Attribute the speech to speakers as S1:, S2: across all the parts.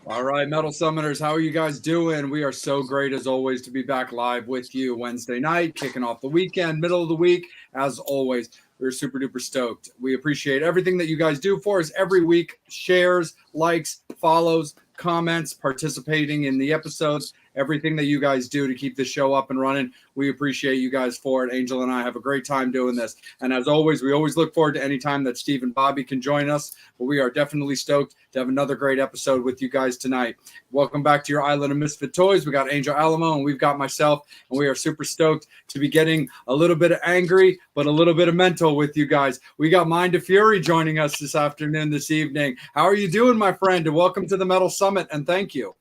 S1: All right, Metal Summoners, how are you guys doing? We are so great as always to be back live with you Wednesday night, kicking off the weekend, middle of the week. As always, we're super duper stoked. We appreciate everything that you guys do for us every week: shares, likes, follows, comments, participating in the episodes, everything that you guys do to keep the show up and running. We appreciate you guys for it. Angel and I have a great time doing this. And as always, we always look forward to any time that Steve and Bobby can join us. But we are definitely stoked to have another great episode with you guys tonight. Welcome back to your Island of Misfit Toys. We got Angel Alamo and we've got myself, and we are super stoked to be getting a little bit of angry, but a little bit of mental with you guys. We got Mind of Fury joining us this afternoon, this evening. How are you doing, my friend? And welcome to the Metal Summit, and thank you.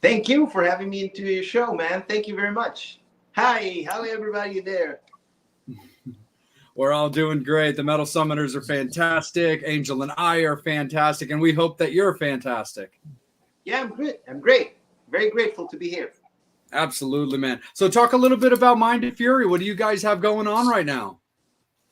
S2: Thank you for having me into your show, man. Thank you very much. Hi, how everybody there?
S1: We're all doing great. The Metal Summoners are fantastic. Angel and I are fantastic, and we hope that you're fantastic.
S2: Yeah, I'm good. I'm great. Very grateful to be here.
S1: Absolutely, man. So talk a little bit about Mind of Fury. What do you guys have going on right now?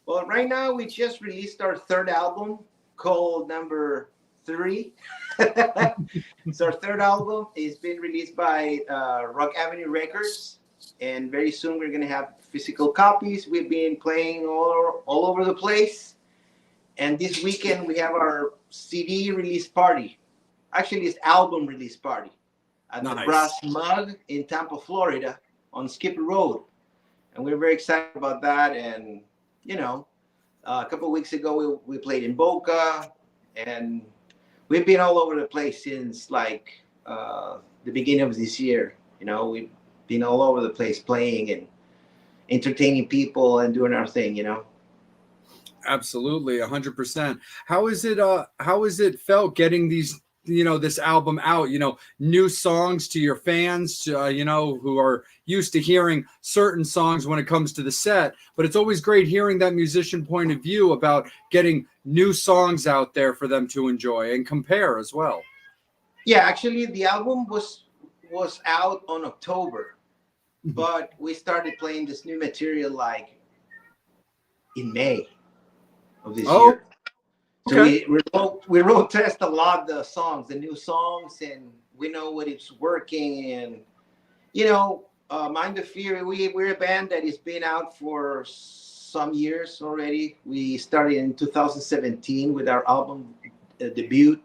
S2: Well, right now we just released our third album called Number 3. It's our third album. It's been released by Rock Avenue Records, and very soon we're going to have physical copies. We've been playing all over the place, and this weekend we have our CD release party. Actually, it's album release party at the Brass Mug in Tampa, Florida, on Skipper Road, and we're very excited about that. And you know, a couple of weeks ago we played in Boca, and we've been all over the place since like the beginning of this year. You know, we've been all over the place playing and entertaining people and doing our thing, you know.
S1: Absolutely, 100%. How is it felt getting these, this album out, new songs to your fans, who are used to hearing certain songs when it comes to the set, but it's always great hearing that musician point of view about getting new songs out there for them to enjoy and compare as well.
S2: Yeah, actually the album was out on October, but we started playing this new material like in May of this year. So okay. we road test a lot the songs, the new songs, and we know what it's working. And Mind of Fury, we're a band that has been out for some years already. We started in 2017 with our album debut,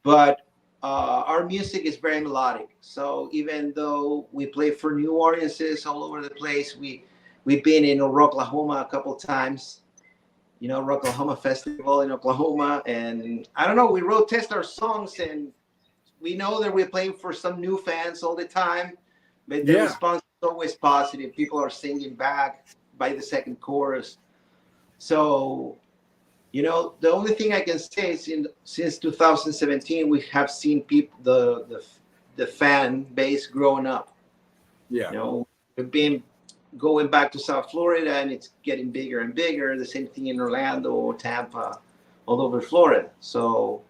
S2: but our music is very melodic. So even though we play for new audiences all over the place, we've been in Oklahoma a couple times, Oklahoma Festival in Oklahoma. And I don't know, we road test our songs, and we know that we're playing for some new fans all the time, but the response is always positive. People are singing back by the second chorus. So, the only thing I can say is since 2017, we have seen the fan base growing up. Yeah. We've been going back to South Florida, and it's getting bigger and bigger. The same thing in Orlando, Tampa, all over Florida. So,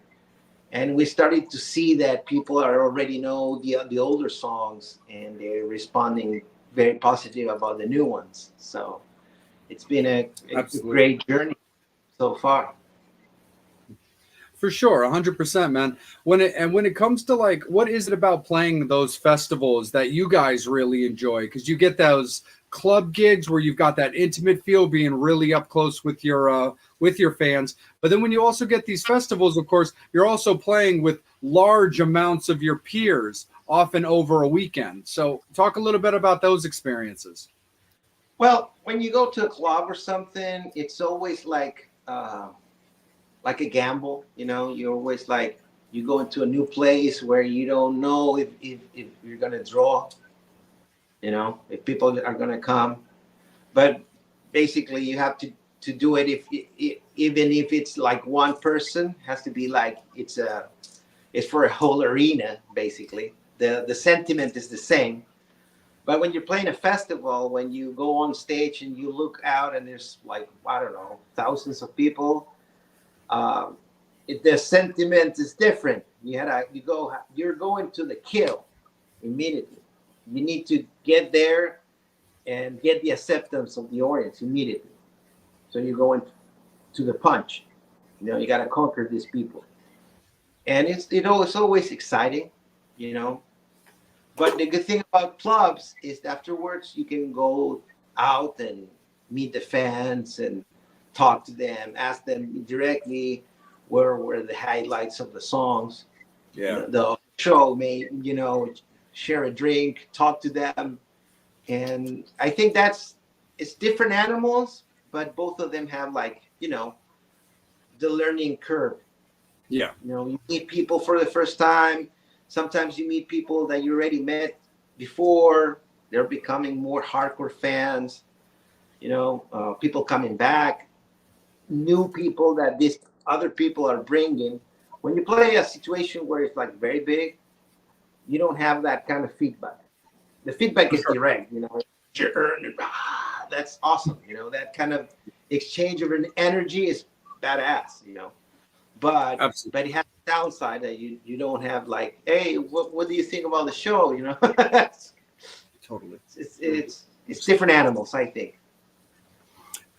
S2: and we started to see that people are already know the older songs, and they're responding very positive about the new ones. So it's been a great journey so far.
S1: For sure, 100%, man. When it comes to like, what is it about playing those festivals that you guys really enjoy? Because you get those club gigs where you've got that intimate feel, being really up close with your fans. But then when you also get these festivals, of course, you're also playing with large amounts of your peers, often over a weekend. So talk a little bit about those experiences.
S2: Well, when you go to a club or something, it's always like a gamble. You're always like, you go into a new place where you don't know if you're going to draw, if people are going to come. But basically you have to do it even if it's like one person, has to be like it's for a whole arena. Basically the sentiment is the same. But when you're playing a festival, when you go on stage and you look out and there's like, I don't know, thousands of people, the sentiment is different. You're going to the kill immediately. You need to get there and get the acceptance of the audience immediately. So you're going to the punch. You got to conquer these people. and it's always exciting, you know. But the good thing about clubs is afterwards you can go out and meet the fans and talk to them, ask them directly where were the highlights of the songs.
S1: Yeah.
S2: The show may, share a drink, talk to them. And I think it's different animals, but both of them have like, the learning curve.
S1: Yeah.
S2: You meet people for the first time. Sometimes you meet people that you already met before. They're becoming more hardcore fans. People coming back, new people that these other people are bringing. When you play a situation where it's like very big, you don't have that kind of feedback. The feedback
S1: For
S2: is
S1: sure.
S2: direct. That's awesome. That kind of exchange of an energy is badass. But
S1: Absolutely.
S2: it has a downside that you don't have like, hey, what do you think about the show?
S1: Totally.
S2: It's different animals, I think.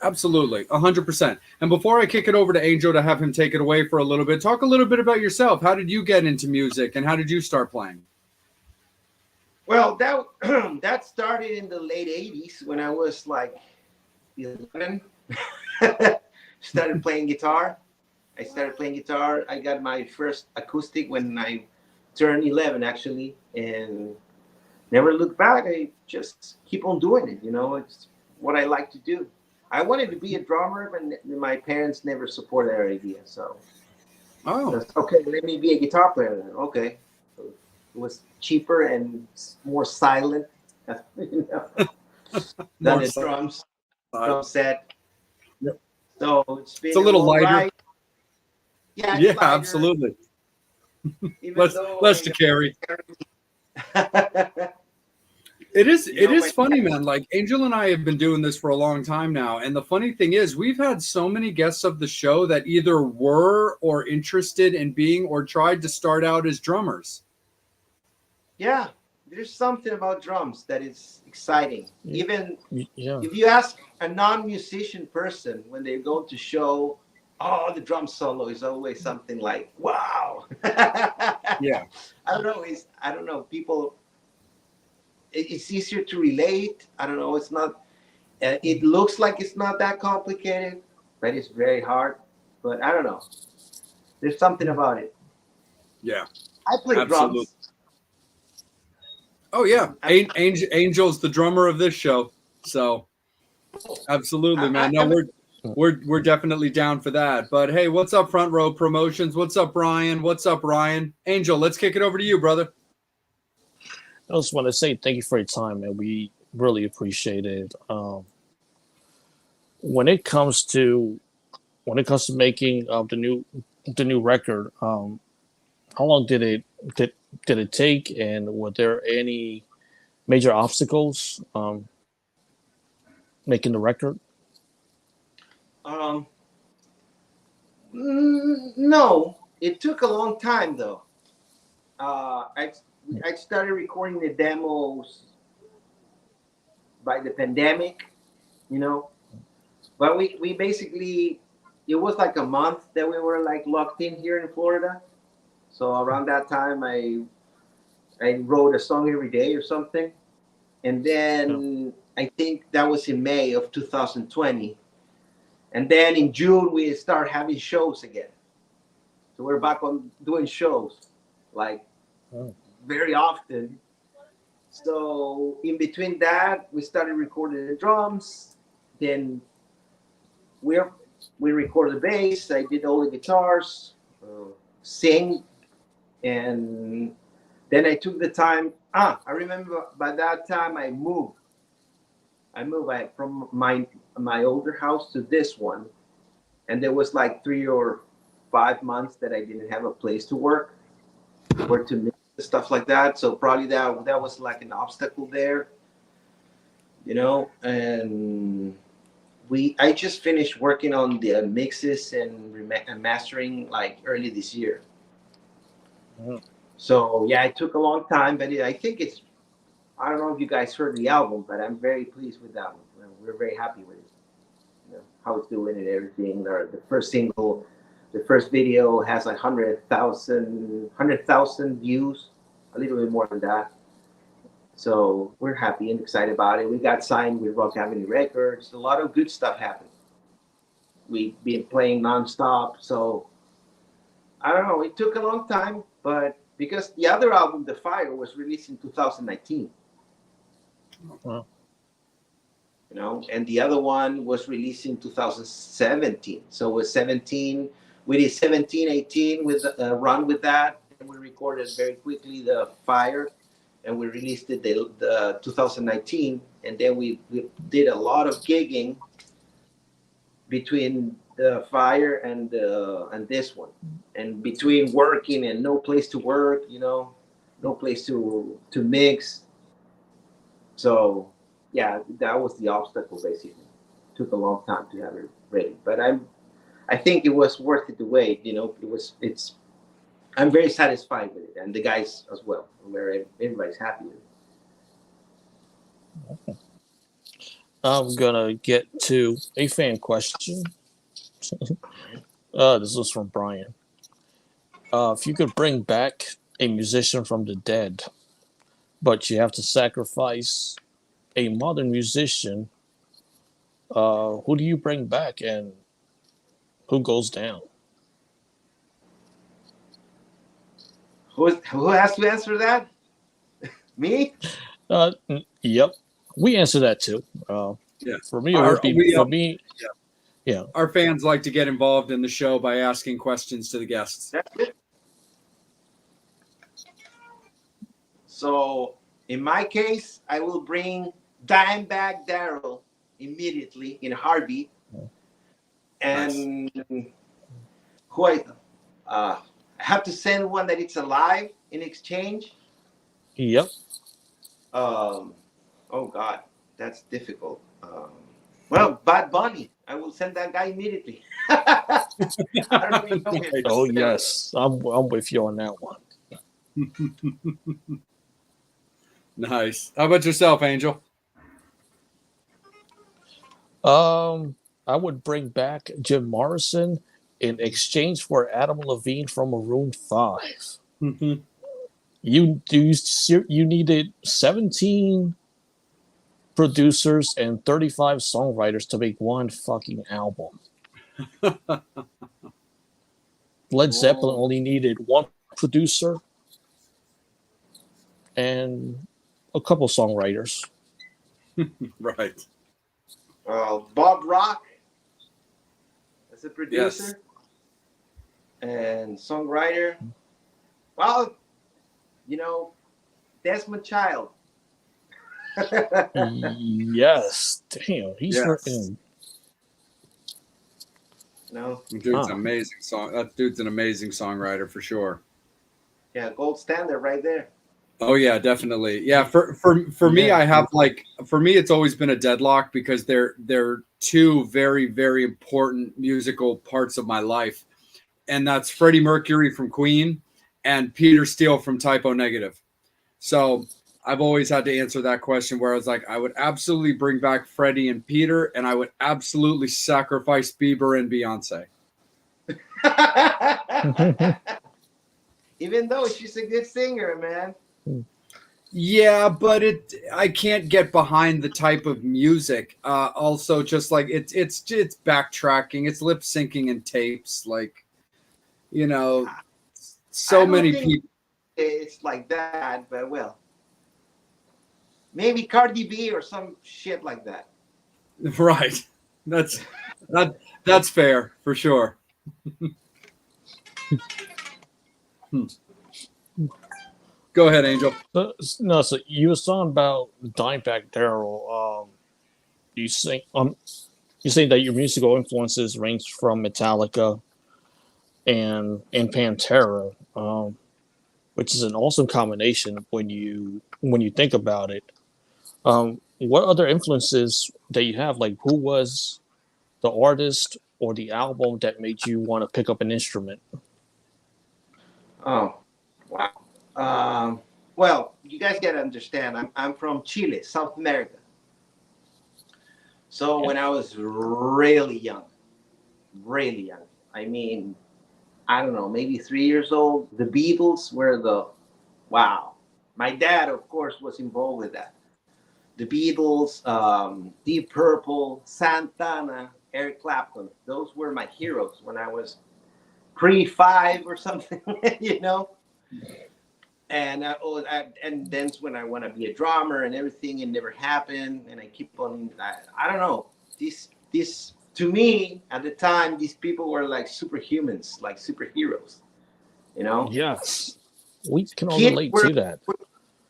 S1: Absolutely. 100%. And before I kick it over to Angel to have him take it away for a little bit, talk a little bit about yourself. How did you get into music and how did you start playing?
S2: Well, that that started in the late 80s when I was like 11. Started playing guitar. I started playing guitar. I got my first acoustic when I turned 11, actually, and never looked back. I just keep on doing it. It's what I like to do. I wanted to be a drummer, but my parents never supported that idea. So,
S1: Oh,
S2: okay, let me be a guitar player then. Okay. So it was cheaper and more silent than
S1: more
S2: the drum
S1: side.
S2: set.
S1: Yep.
S2: So it's
S1: It's
S2: been
S1: a
S2: a
S1: little
S2: long
S1: lighter.
S2: ride. Yeah, it's
S1: Yeah,
S2: lighter,
S1: absolutely.
S2: even
S1: Less
S2: though
S1: less to carry.
S2: I
S1: It is
S2: my
S1: funny, man. Like Angel and I have been doing this for a long time now. And the funny thing is we've had so many guests of the show that either were or interested in being or tried to start out as drummers.
S2: yeah, there's something about drums that is exciting.
S3: Y-
S2: Even
S3: Yeah.
S2: if you ask a non-musician person when they go to show, oh, the drum solo is always something like, wow.
S1: Yeah.
S2: I don't know. People, it's easier to relate. I don't know. It's not. It looks like it's not that complicated, but it's very hard. But I don't know. There's something about it.
S1: Yeah.
S2: I play
S1: Absolutely.
S2: drums.
S1: Oh yeah.
S2: I,
S1: Angel's the drummer of this show. So absolutely, man. No,
S2: I'm
S1: we're definitely down for that. But hey, what's up, Front Row Promotions? What's up, Brian? What's up, Ryan? Angel, let's kick it over to you, brother.
S3: I just want to say thank you for your time, man. We really appreciate it. When it comes to making the new record, how long did it take, and were there any major obstacles making the record?
S2: um, no, it took a long time though. I started recording the demos by the pandemic, you know, but we basically it was like a month that we were like locked in here in Florida. So around that time, I wrote a song every day or something, and
S3: Yeah.
S2: then I think that was in May of 2020, and then in June we start having shows again. So we're back on doing shows, like
S3: Oh.
S2: very often. So in between that, we started recording the drums. Then we're we recorded the bass. I did all the guitars, sing, and then I took the time. I remember by that time I moved. From my older house to this one, and there was like 3 or 5 months that I didn't have a place to work or to mix stuff like that. So probably that was like an obstacle there, And I just finished working on the mixes and mastering like early this year.
S3: Yeah.
S2: So yeah, it took a long time, but I think it's. I don't know if you guys heard the album, but I'm very pleased with that one. We're very happy with it. How it's doing and everything. The first single The first video has like 100,000 views, a little bit more than that. So we're happy and excited about it. We got signed with Rock Avenue Records. A lot of good stuff happened. We've been playing nonstop. So I don't know. It took a long time, but because the other album, The Fire, was released in 2019.
S3: Wow.
S2: You know, and the other one was released in 2017. So it was 17. We did 17, 18 with run with that, and we recorded very quickly The Fire, and we released it the 2019. And then we did a lot of gigging between The Fire and this one, and between working and no place to work, you know, no place to mix. So yeah, that was the obstacle basically. Took a long time to have it ready, but I think it was worth it to wait. You know, I'm very satisfied with it, and the guys as well. Where everybody's happy with it.
S3: I'm gonna get to a fan question. This was from Brian. If you could bring back a musician from the dead, but you have to sacrifice a modern musician, who do you bring back and who goes down?
S2: Who has to answer that? Me?
S3: Yep, we answer that too.
S1: Yeah.
S3: For me, it would be for me. Yeah.
S1: Our fans like to get involved in the show by asking questions to the guests.
S2: That's it. So in my case, I will bring Dimebag Darrell immediately in a heartbeat. And who I have to send one that it's alive in exchange.
S3: Yep.
S2: Oh God, that's difficult. Well, Bad Bunny, I will send that guy immediately. I don't even know him.
S3: Oh yes, I'm with you on that one.
S1: Nice. How about yourself, Angel?
S3: I would bring back Jim Morrison in exchange for Adam Levine from Maroon 5.
S1: Mm-hmm.
S3: You needed 17 producers and 35 songwriters to make one fucking album. Led Zeppelin only needed one producer and a couple songwriters.
S1: Right.
S2: Bob Rock as a producer and songwriter. Well, you know, Desmond Child.
S3: Yes. Damn, he's freaking.
S2: No.
S1: Dude's an amazing song. That dude's an amazing songwriter for sure.
S2: Yeah, gold standard right there.
S1: Oh yeah, definitely. Yeah, for me, I have for me, it's always been a deadlock because they're two very, very important musical parts of my life, and that's Freddie Mercury from Queen and Peter Steele from Typo Negative. So I've always had to answer that question where I was like, I would absolutely bring back Freddie and Peter, and I would absolutely sacrifice Bieber and Beyonce.
S2: Even though she's a good singer, man.
S1: Yeah, but I can't get behind the type of music. Also, just like it's backtracking, it's lip syncing and tapes, like, you know, so many people.
S2: It's like that, but well, maybe Cardi B or some shit like that.
S1: Right. That's fair for sure. Go ahead, Angel.
S3: No, so you were talking about Dimebag Darrell. You saying that your musical influences range from Metallica and Pantera, which is an awesome combination when you think about it. What other influences that you have? Like, who was the artist or the album that made you want to pick up an instrument?
S2: Oh, wow. Well, you guys got to understand, I'm from Chile, South America. So when I was really young, I mean, I don't know, maybe 3 years old. The Beatles were wow. My dad, of course, was involved with that. The Beatles, Deep Purple, Santana, Eric Clapton. Those were my heroes when I was pre-5 or something, you know. And and then when I want to be a drummer and everything, it never happened. And I keep on. I don't know. This to me at the time, these people were like superhumans, like superheroes. You know,
S3: Yes, we can all
S2: kids
S3: relate
S2: were,
S3: to that.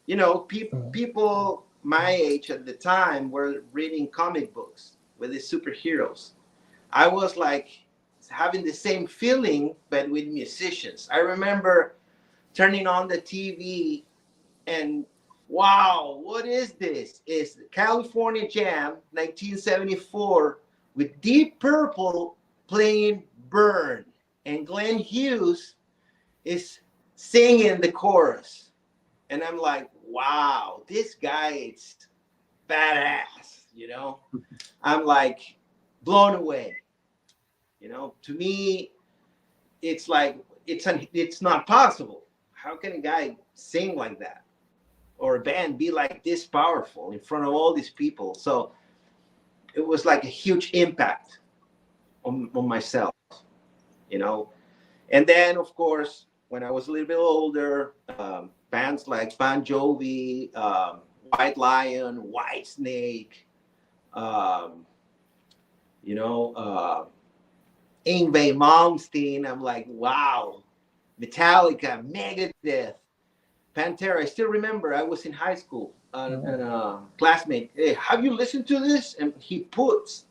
S2: you know, people my age at the time were reading comic books with the superheroes. I was like having the same feeling, but with musicians. I remember turning on the TV and wow, what is this? It's California Jam 1974 with Deep Purple playing Burn. And Glenn Hughes is singing the chorus. And I'm like, wow, this guy is badass, you know? I'm like blown away. You know, to me, it's like, it's not possible. How can a guy sing like that? Or a band be like this powerful in front of all these people? So it was like a huge impact on myself, you know? And then, of course, when I was a little bit older, bands like Bon Jovi, White Lion, White Snake, you know, Yngwie Malmsteen. I'm like, wow, Metallica, Megadeth, Pantera. I still remember I was in high school and a classmate, hey, have you listened to this? And he puts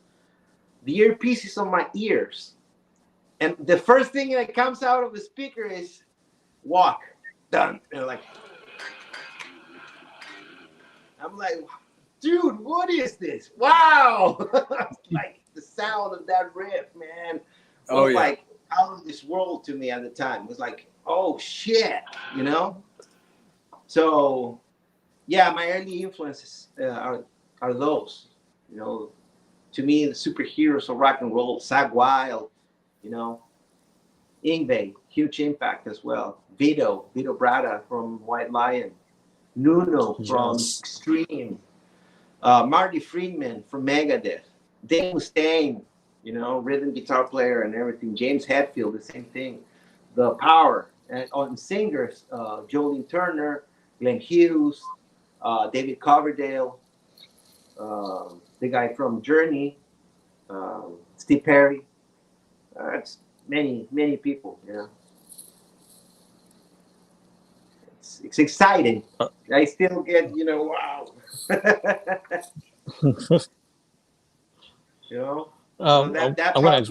S2: the earpieces on my ears. And the first thing that comes out of the speaker is Walk, done. And like, I'm like, dude, what is this? Wow. Like the sound of that riff, man, was like out of this world to me at the time. It was like, oh shit, you know? So yeah, my early influences are those, you know. To me, the superheroes of rock and roll, Zach Wild, you know, Yngwie, huge impact as well. Vito Bratta from White Lion, Nuno from Extreme, Marty Friedman from Megadeth, Dave Mustaine, you know, rhythm guitar player and everything. James Hetfield, the same thing. The Power, and on singers, Jolene Turner, Glenn Hughes, David Coverdale, the guy from Journey, Steve Perry. It's many people, you know. It's exciting. I still get, you know, wow. You know, so that's
S3: I'm
S2: how.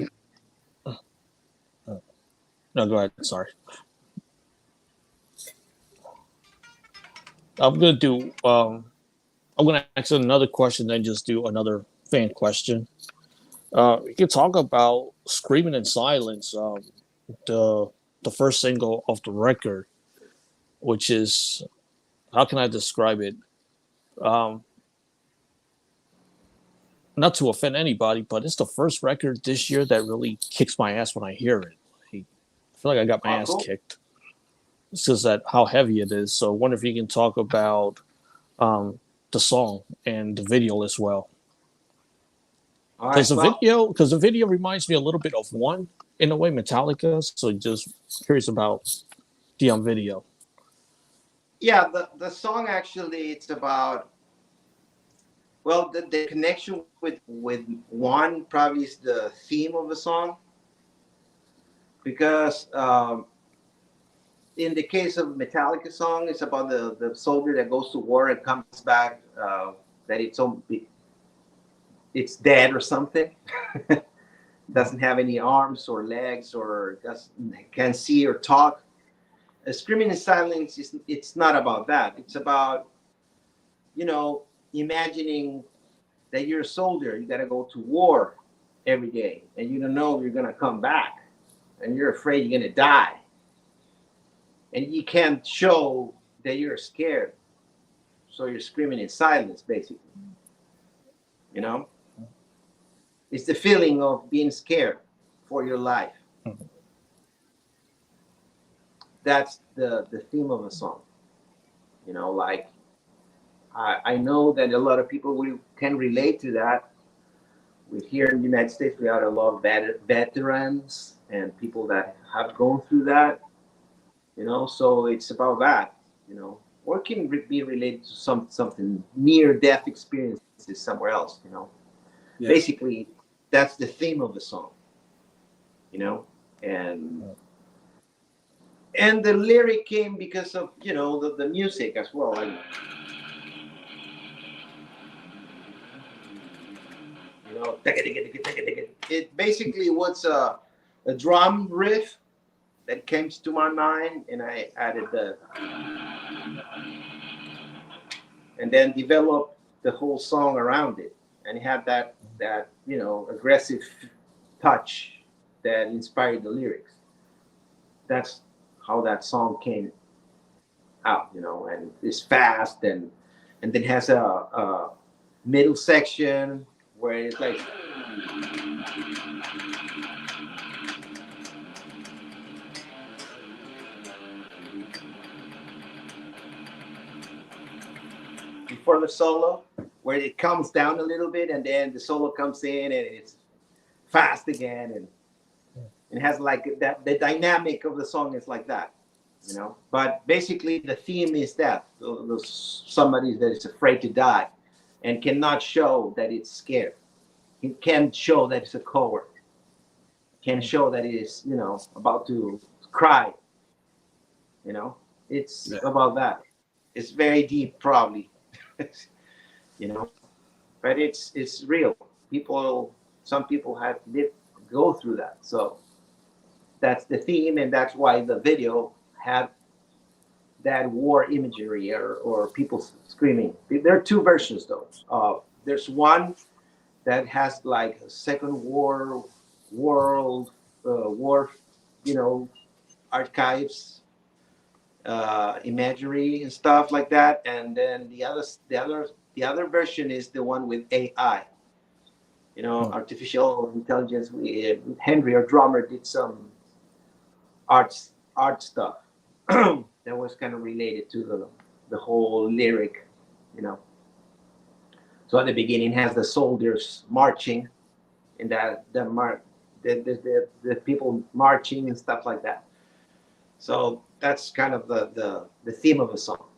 S3: gonna. No, go ahead. Sorry. I'm gonna do. I'm gonna ask another question, then just do another fan question. You can talk about "Screaming in Silence," the first single of the record, which is, how can I describe it? Um, Not to offend anybody, but it's the first record this year that really kicks my ass when I hear it. I feel like I got my ass kicked. It's just that how heavy it is. So I wonder if you can talk about the song and the video as well. Because the video reminds me a little bit of One in a way, Metallica. So just curious about the video.
S2: Yeah, the song actually, it's about, well, the connection with One probably is the theme of the song, because in the case of Metallica song, it's about the soldier that goes to war and comes back, that it's dead or something. Doesn't have any arms or legs, or can't see or talk. Screaming in Silence it's not about that. It's about, you know, imagining that you're a soldier. You got to go to war every day, and you don't know if you're going to come back, and you're afraid you're going to die, and you can't show that you're scared, so you're screaming in silence, basically. You know, it's the feeling of being scared for your life. that's the theme of the song. You know, like I know that a lot of people can relate to that. We here in the United States, we have a lot of veterans and people that have gone through that. You know, so it's about that. You know, or can be related to something near death experiences somewhere else. You know,
S1: Yeah.
S2: basically that's the theme of the song. You know, and the lyric came because of, you know, the music as well. And, you know, it basically was a drum riff that came to my mind, and I added and then developed the whole song around it, and it had that you know, aggressive touch that inspired the lyrics. That's how that song came out, you know, and it's fast, and then has a middle section where it's like before the solo, where it comes down a little bit, and then the solo comes in and it's fast again, and it has like that. The dynamic of the song is like that, you know. But basically, the theme is that somebody that is afraid to die and cannot show that it's scared. It can't show that it's a coward. Can show that it is, you know, about to cry. You know, it's about that. It's very deep, probably. You know, but it's real. Some people have go through that. So that's the theme, and that's why the video had that war imagery or people screaming. There are two versions though. There's one that has like a Second World War, you know, archives, imagery and stuff like that, and then the other version is the one with AI. You know, artificial intelligence. Henry, our drummer, did some art stuff that was kind of related to the whole lyric, you know. So at the beginning has the soldiers marching, and the people marching and stuff like that. So that's kind of the theme of the song.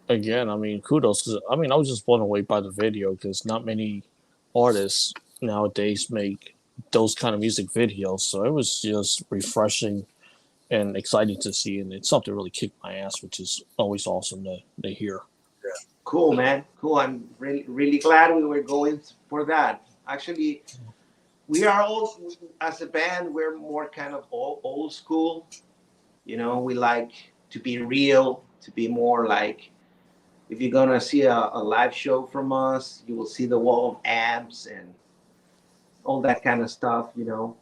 S3: Again, I mean, kudos. I mean, I was just blown away by the video because not many artists nowadays make those kind of music videos. So it was just refreshing and exciting to see, and it's something really kicked my ass, which is always awesome to hear.
S2: Cool, man. Cool. I'm really glad we were going for that. Actually, we are all, as a band, we're more kind of old school. You know, we like to be real, to be more like, if you're gonna see a live show from us, you will see the wall of amps and all that kind of stuff. You know,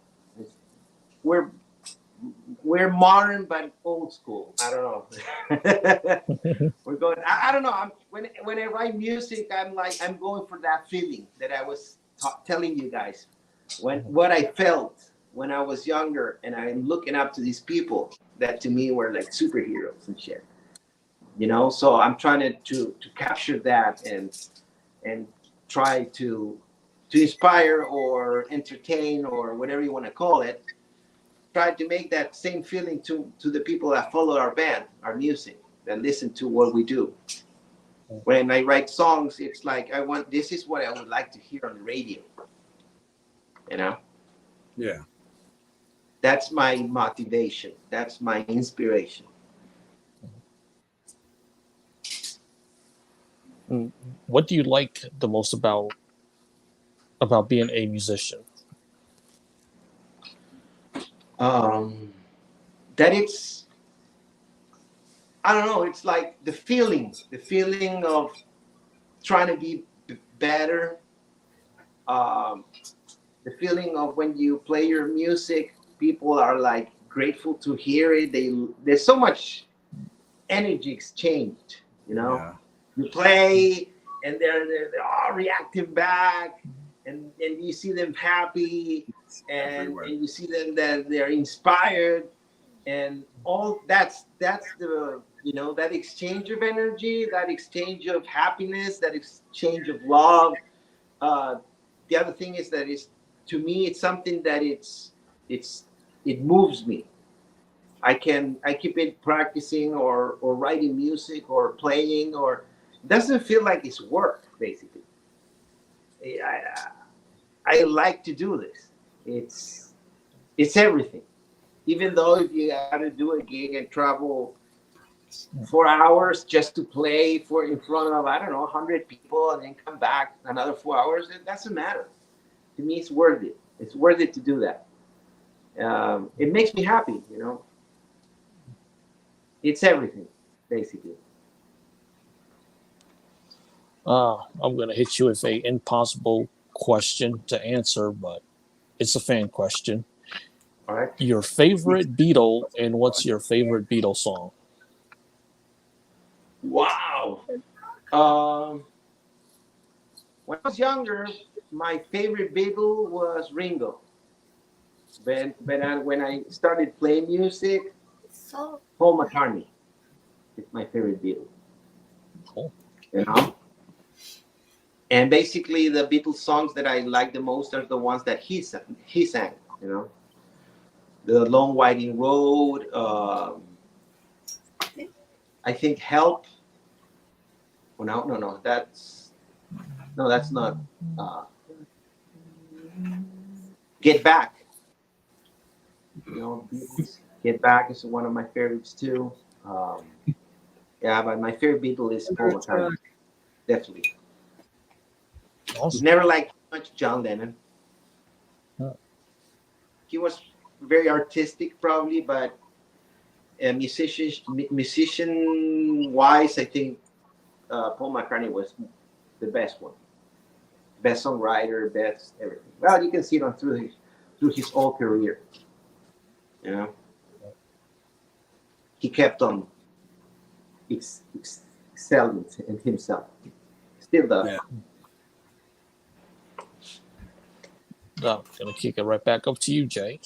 S2: we're modern but old school. I don't know. We're going. I don't know. When I write music, I'm going for that feeling that I was telling you guys. What I felt when I was younger, and I'm looking up to these people that to me were like superheroes and shit. You know, so I'm trying to capture that and try to inspire or entertain or whatever you want to call it. Try to make that same feeling to the people that follow our band, our music, that listen to what we do. When I write songs, it's like this is what I would like to hear on the radio. You know?
S1: Yeah.
S2: That's my motivation. That's my inspiration.
S3: What do you like the most about being a musician?
S2: That it's, I don't know, it's like the feeling of trying to be better. The feeling of when you play your music, people are like grateful to hear it. There's so much energy exchanged, you know.
S1: Yeah.
S2: You play and they're all reacting back, and you see them happy, and you see them that they're inspired, and all that's the, you know, that exchange of energy, that exchange of happiness, that exchange of love. The other thing is that it's, to me, it's something that it moves me. I keep it practicing or writing music or playing, or it doesn't feel like it's work. Basically, I like to do this. It's everything. Even though if you got to do a gig and travel 4 hours just to play in front of, I don't know, 100 people, and then come back another 4 hours, it doesn't matter. To me, it's worth it. It's worth it to do that. It makes me happy, you know. It's everything, basically.
S3: I'm going to hit you with a impossible question to answer, but it's a fan question.
S2: All right.
S3: Your favorite Beatle, and what's your favorite Beatle song?
S2: Wow. When I was younger, my favorite Beatle was Ringo. When I started playing music, Paul McCartney is my favorite Beatle.
S3: Cool.
S2: You know? And basically, the Beatles songs that I like the most are the ones that he sang. You know, The Long Winding Road. I think Help. Oh, no, that's not. Get Back. You know, Get Back is one of my favorites too. Yeah, but my favorite Beatle is Paul McCartney. Definitely.
S3: Awesome.
S2: Never liked much John Lennon. He was very artistic, probably, but musician wise, I think Paul McCartney was the best one, best songwriter, best everything. Well, you can see it through his whole career. You know, he kept on excelling in himself. Still does.
S1: Yeah.
S3: I'm going to kick it right back up to you, Jay.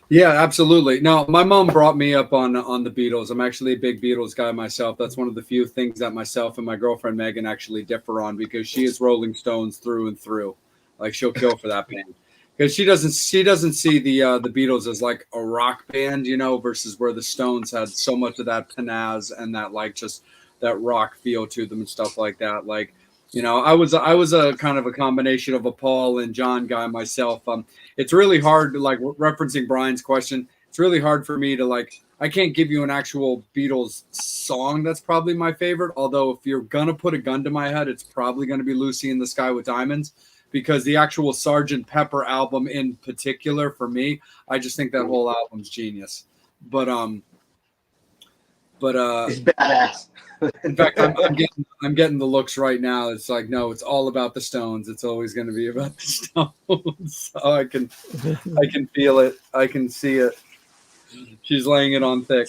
S1: Yeah, absolutely. No, my mom brought me up on the Beatles. I'm actually a big Beatles guy myself. That's one of the few things that myself and my girlfriend Megan actually differ on, because she is Rolling Stones through and through. Like, she'll kill for that band, because she doesn't see the Beatles as like a rock band, you know, versus where the Stones had so much of that panache and that, like, just that rock feel to them and stuff like that. Like, you know, I was a kind of a combination of a Paul and John guy myself. It's really hard to, like, referencing Brian's question. It's really hard for me to, like, I can't give you an actual Beatles song that's probably my favorite. Although if you're gonna put a gun to my head, it's probably gonna be Lucy in the Sky with Diamonds, because the actual Sgt. Pepper album in particular, for me, I just think that whole album's genius. But
S2: It's badass.
S1: in fact, I'm getting the looks right now. It's like, no, it's all about the Stones. It's always going to be about the Stones. So I can feel it. I can see it. She's laying it on thick.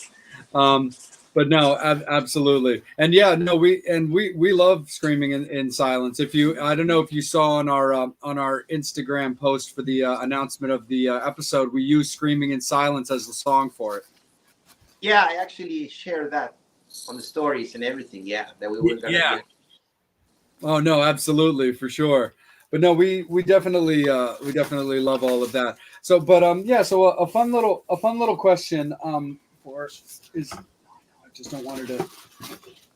S1: But no, absolutely. And yeah, no, we love Screaming in Silence. I don't know if you saw on our Instagram post for the announcement of the episode, we used Screaming in Silence as the song for it.
S2: Yeah, I actually shared that on the stories and everything. Yeah, that we were gonna.
S1: Yeah. Oh no, absolutely, for sure. But no, we definitely love all of that. So, but yeah, so a fun little question for is, I just don't want her to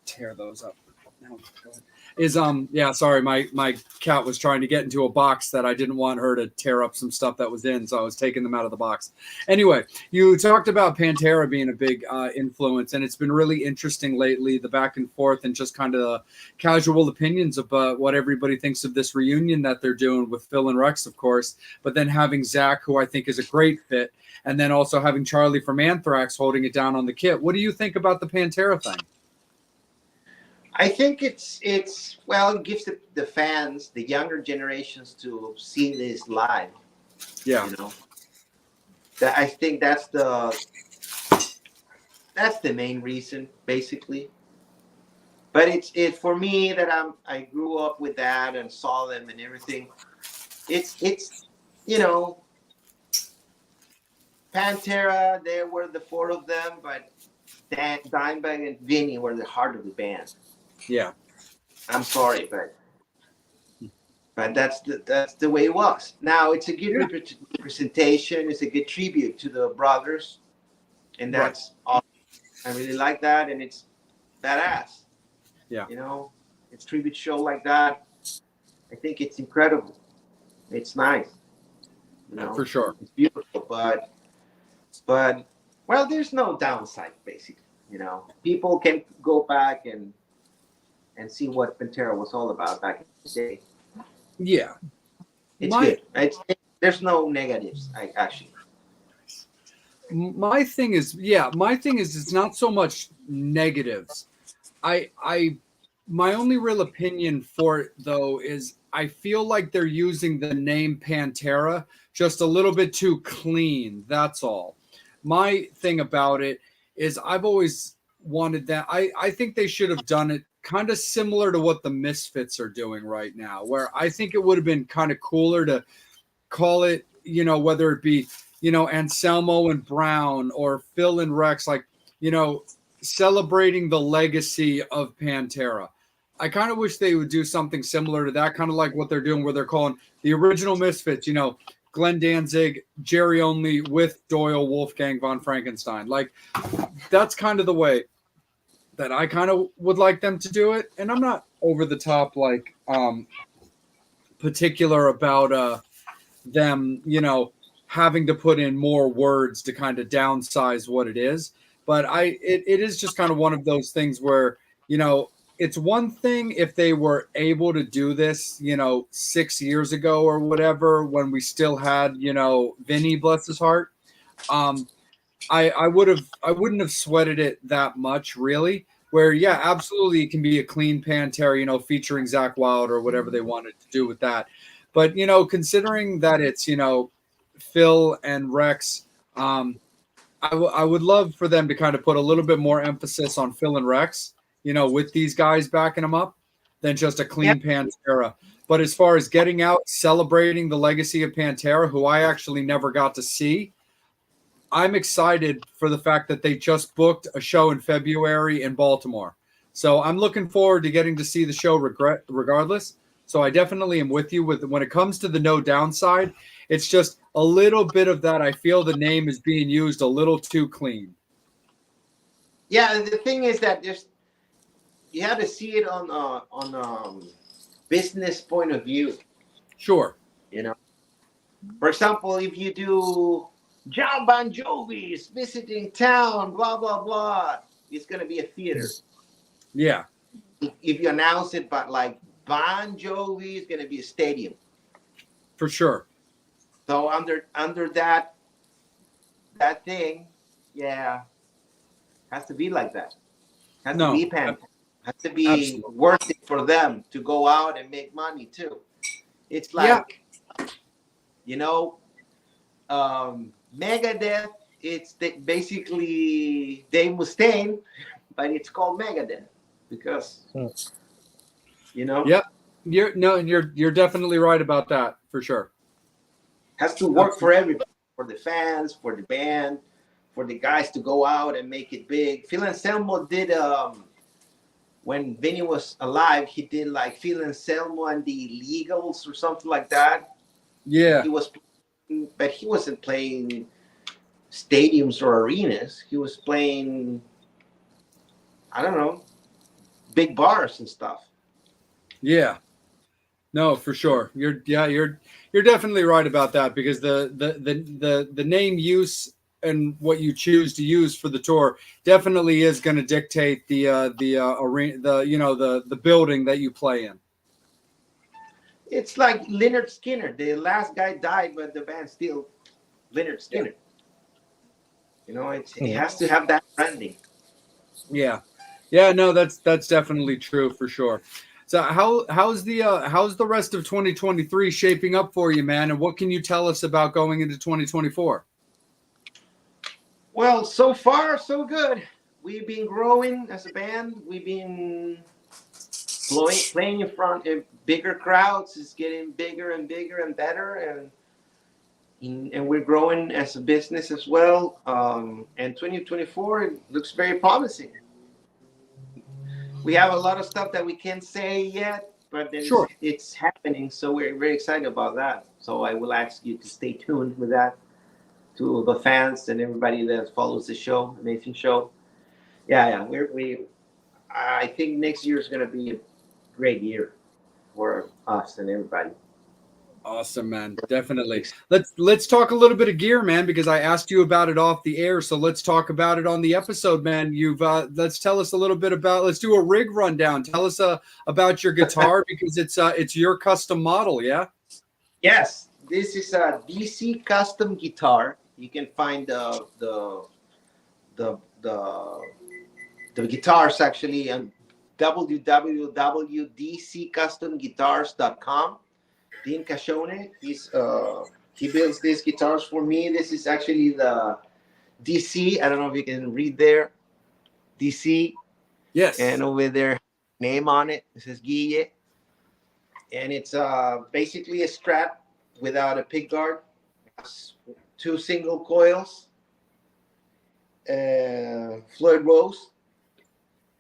S1: tear those up. No, go ahead. Is yeah, sorry, my cat was trying to get into a box that I didn't want her to tear up some stuff that was in, so I was taking them out of the box. Anyway, you talked about Pantera being a big influence, and it's been really interesting lately, the back and forth and just kind of the casual opinions about what everybody thinks of this reunion that they're doing with Phil and Rex, of course, but then having Zach, who I think is a great fit, and then also having Charlie from Anthrax holding it down on the kit. What do you think about the Pantera thing?
S2: I think it's well, it gives the fans, the younger generations, to see this live.
S1: Yeah,
S2: you know, I think that's the main reason, basically. but it for me that I grew up with that and saw them and everything. It's you know, Pantera, there were the four of them, but Dan, Dimebag and Vinny were the heart of the band.
S1: Yeah.
S2: I'm sorry, but that's the way it was. Now it's a good representation. It's a good tribute to the brothers, and that's awesome. I really like that, and it's badass.
S1: Yeah.
S2: You know, it's tribute show like that. I think it's incredible. It's nice. You know,
S1: for sure.
S2: It's beautiful, but well, there's no downside basically. You know, people can go back and see what Pantera was all about back in the day.
S1: Yeah.
S2: It's good. There's no negatives, actually.
S1: My thing is it's not so much negatives. My only real opinion for it though is I feel like they're using the name Pantera just a little bit too clean. That's all. My thing about it is I've always wanted that. I think they should have done it kind of similar to what the Misfits are doing right now, where I think it would have been kind of cooler to call it, you know, whether it be, you know, Anselmo and Brown or Phil and Rex, like, you know, celebrating the legacy of Pantera. I kind of wish they would do something similar to that, kind of like what they're doing, where they're calling the original Misfits, you know, Glenn Danzig, Jerry Only with Doyle, Wolfgang von Frankenstein. Like, that's kind of the way that I kind of would like them to do it. And I'm not over the top, like, particular about them, you know, having to put in more words to kind of downsize what it is. But it is just kind of one of those things where, you know, it's one thing if they were able to do this, you know, 6 years ago or whatever, when we still had, you know, Vinny, bless his heart. I wouldn't have sweated it that much, really. Where, yeah, absolutely, it can be a clean Pantera, you know, featuring Zakk Wylde or whatever they wanted to do with that. But, you know, considering that it's, you know, Phil and Rex, I would love for them to kind of put a little bit more emphasis on Phil and Rex, you know, with these guys backing them up, than just a clean Pantera. But as far as getting out, celebrating the legacy of Pantera, who I actually never got to see, I'm excited for the fact that they just booked a show in February in Baltimore. So I'm looking forward to getting to see the show regardless. So I definitely am with you with when it comes to the no downside. It's just a little bit of that. I feel the name is being used a little too clean.
S2: Yeah, the thing is that you have to see it on business point of view.
S1: Sure.
S2: You know, for example, if you do John Bon Jovi is visiting town, blah blah blah, it's gonna be a theater.
S1: Yeah.
S2: If you announce it, but like Bon Jovi is gonna be a stadium.
S1: For sure.
S2: So under that thing, yeah, has to be like that. Has to be Pantera. Has to be
S1: Absolutely.
S2: worth it for them to go out and make money too. It's like, you know, Megadeth. It's basically Dave Mustaine, but it's called Megadeth because you know.
S1: Yep. You're definitely right about that for sure.
S2: Has to work for everybody, for the fans, for the band, for the guys to go out and make it big. Phil Anselmo did when Vinny was alive, he did like Phil Anselmo and the Illegals or something like that.
S1: Yeah.
S2: He was, but he wasn't playing stadiums or arenas. He was playing, I don't know, big bars and stuff.
S1: Yeah. No, for sure. You're definitely right about that, because the name use and what you choose to use for the tour definitely is going to dictate the arena, the building that you play in.
S2: It's like Lynyrd Skynyrd. The last guy died, but the band's still Lynyrd Skynyrd. You know, it has to have that branding.
S1: Yeah. No, that's definitely true for sure. So how's the rest of 2023 shaping up for you, man? And what can you tell us about going into 2024?
S2: Well, so far so good. We've been growing as a band. We've been playing in front of bigger crowds is getting bigger and bigger and better, and we're growing as a business as well. And 2024 looks very promising. We have a lot of stuff that we can't say yet, but
S1: Sure.
S2: it's happening, so we're very excited about that. So I will ask you to stay tuned with that, to the fans and everybody that follows the show. Amazing show. Yeah. I think next year is going to be a great year for us and everybody.
S1: Awesome, man. Definitely. Let's talk a little bit of gear, man, because I asked you about it off the air. So let's talk about it on the episode, man. Let's tell us a little bit about. Let's do a rig rundown. Tell us about your guitar because it's your custom model, yeah.
S2: Yes, this is a DC custom guitar. You can find the guitars actually on www.dccustomguitars.com. Dean Cashone, he builds these guitars for me. This is actually the DC. I don't know if you can read there. DC.
S1: Yes.
S2: And over there, name on it. It says Guille. And it's basically a Strat without a pick guard. 2 single coils. Floyd Rose.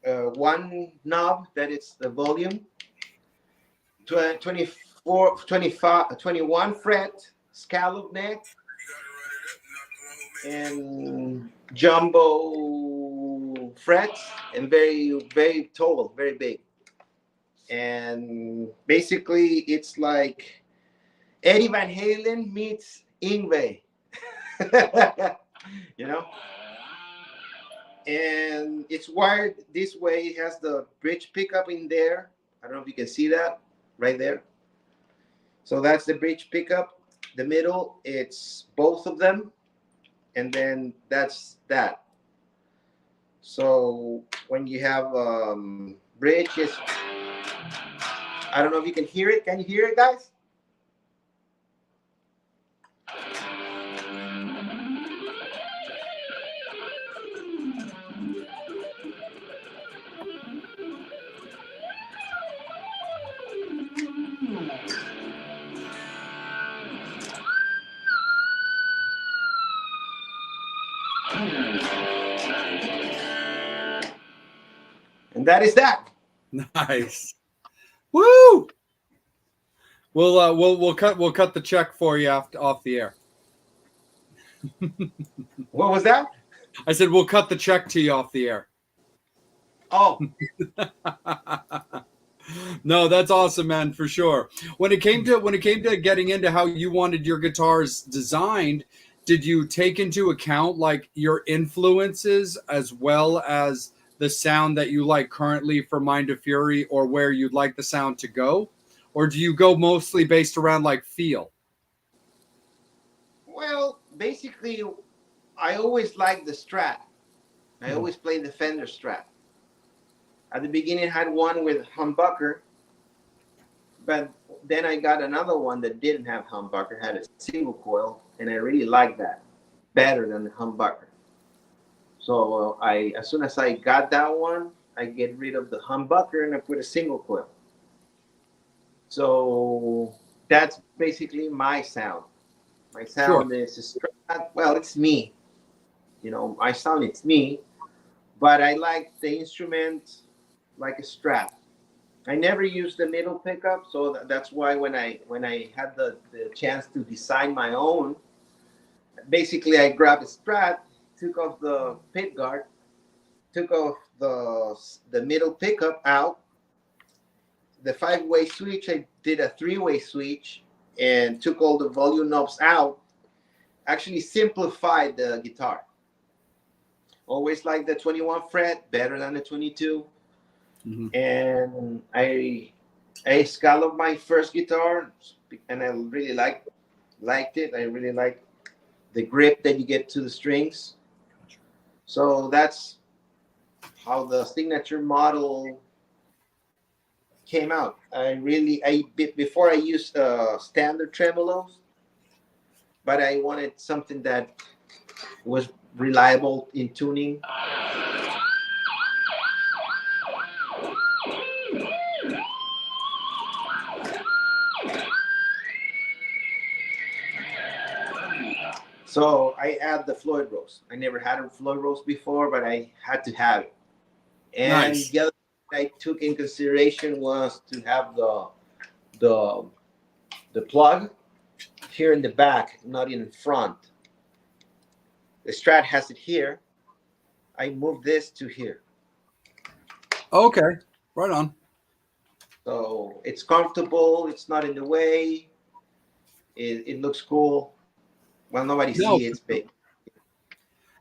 S2: 1 knob that is the volume. 21 fret scallop neck and jumbo frets, and very tall, very big. And basically it's like Eddie Van Halen meets Yngwie. You know, and it's wired this way. It has the bridge pickup in there. I don't know if you can see that right there. So that's the bridge pickup. The middle, it's both of them. And then that's that. So when you have bridge, I don't know if you can hear it. Can you hear it, guys? And that is that.
S1: Nice. Woo! We'll cut the check for you off the air.
S2: What was that?
S1: I said we'll cut the check to you off the air.
S2: Oh.
S1: No, that's awesome, man, for sure. When it came to getting into how you wanted your guitars designed, did you take into account like your influences as well as the sound that you like currently for Mind of Fury, or where you'd like the sound to go? Or do you go mostly based around like feel?
S2: Well, basically, I always liked the Strat. I always played the Fender Strat. At the beginning, I had one with humbucker, but then I got another one that didn't have humbucker, had a single coil, and I really liked that better than the humbucker. So as soon as I got that one, I get rid of the humbucker and I put a single coil. So that's basically my sound. My sound is a Strat. Well, it's me. You know, my sound, it's me. But I like the instrument like a Strat. I never used the middle pickup, so that's why when I had the chance to design my own, basically I grabbed a Strat, took off the pick guard, took off the middle pickup out, the 5-way switch, I did a 3-way switch and took all the volume knobs out. Actually simplified the guitar. Always like the 21 fret, better than the 22. Mm-hmm. And I scalloped my first guitar, and I really liked it. I really liked the grip that you get to the strings. So that's how the signature model came out. Before I used standard tremolos, but I wanted something that was reliable in tuning. So I add the Floyd Rose. I never had a Floyd Rose before, but I had to have it. And
S1: Nice.
S2: the other thing I took in consideration was to have the plug here in the back, not in front. The Strat has it here. I moved this to here.
S1: Okay, right on.
S2: So it's comfortable. It's not in the way. It looks cool. Well, nobody
S1: No.
S2: see it's big.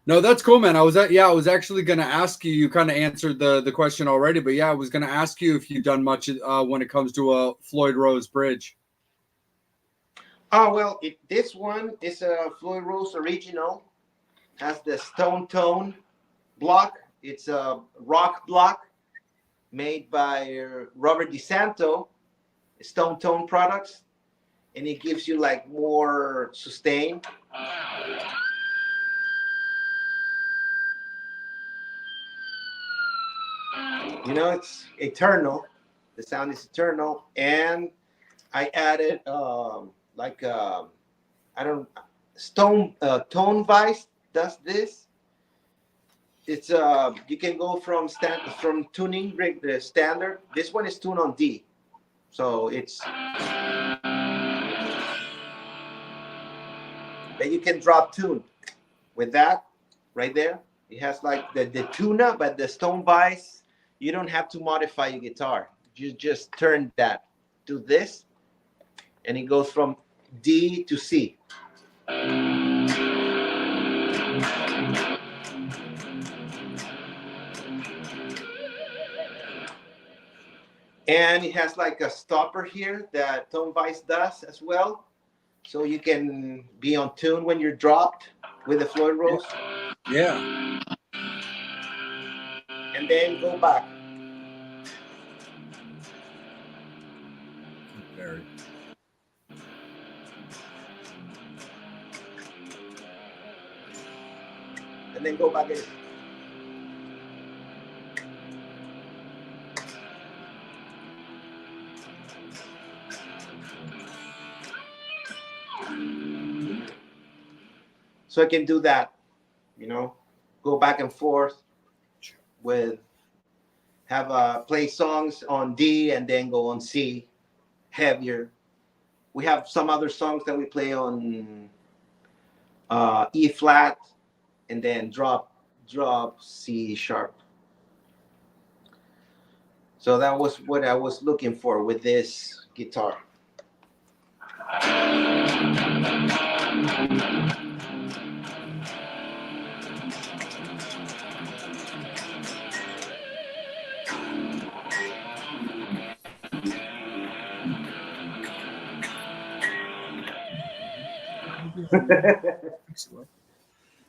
S1: No, that's cool, man. I was actually going to ask you. You kind of answered the question already, but yeah, I was going to ask you if you've done much when it comes to a Floyd Rose bridge.
S2: Oh well, this one is a Floyd Rose original. Has the stone tone block. It's a rock block made by Robert DeSanto, Stone Tone Products, and it gives you like more sustain. You know, it's eternal. The sound is eternal, and I added Tone Vice does this. It's you can go from tuning the standard. This one is tuned on D, so it's that you can drop tune with that right there. It has like the tuna, but the Stone Vice, you don't have to modify your guitar. You just turn that to this, and it goes from D to C. And it has like a stopper here that Tone Vice does as well. So you can be on tune when you're dropped with the Floyd Rose.
S1: Yeah.
S2: And then go back.
S1: Very.
S2: And then go back in. So I can do that, you know, go back and forth with, play songs on D and then go on C, heavier. We have some other songs that we play on E flat and then drop C sharp. So that was what I was looking for with this guitar.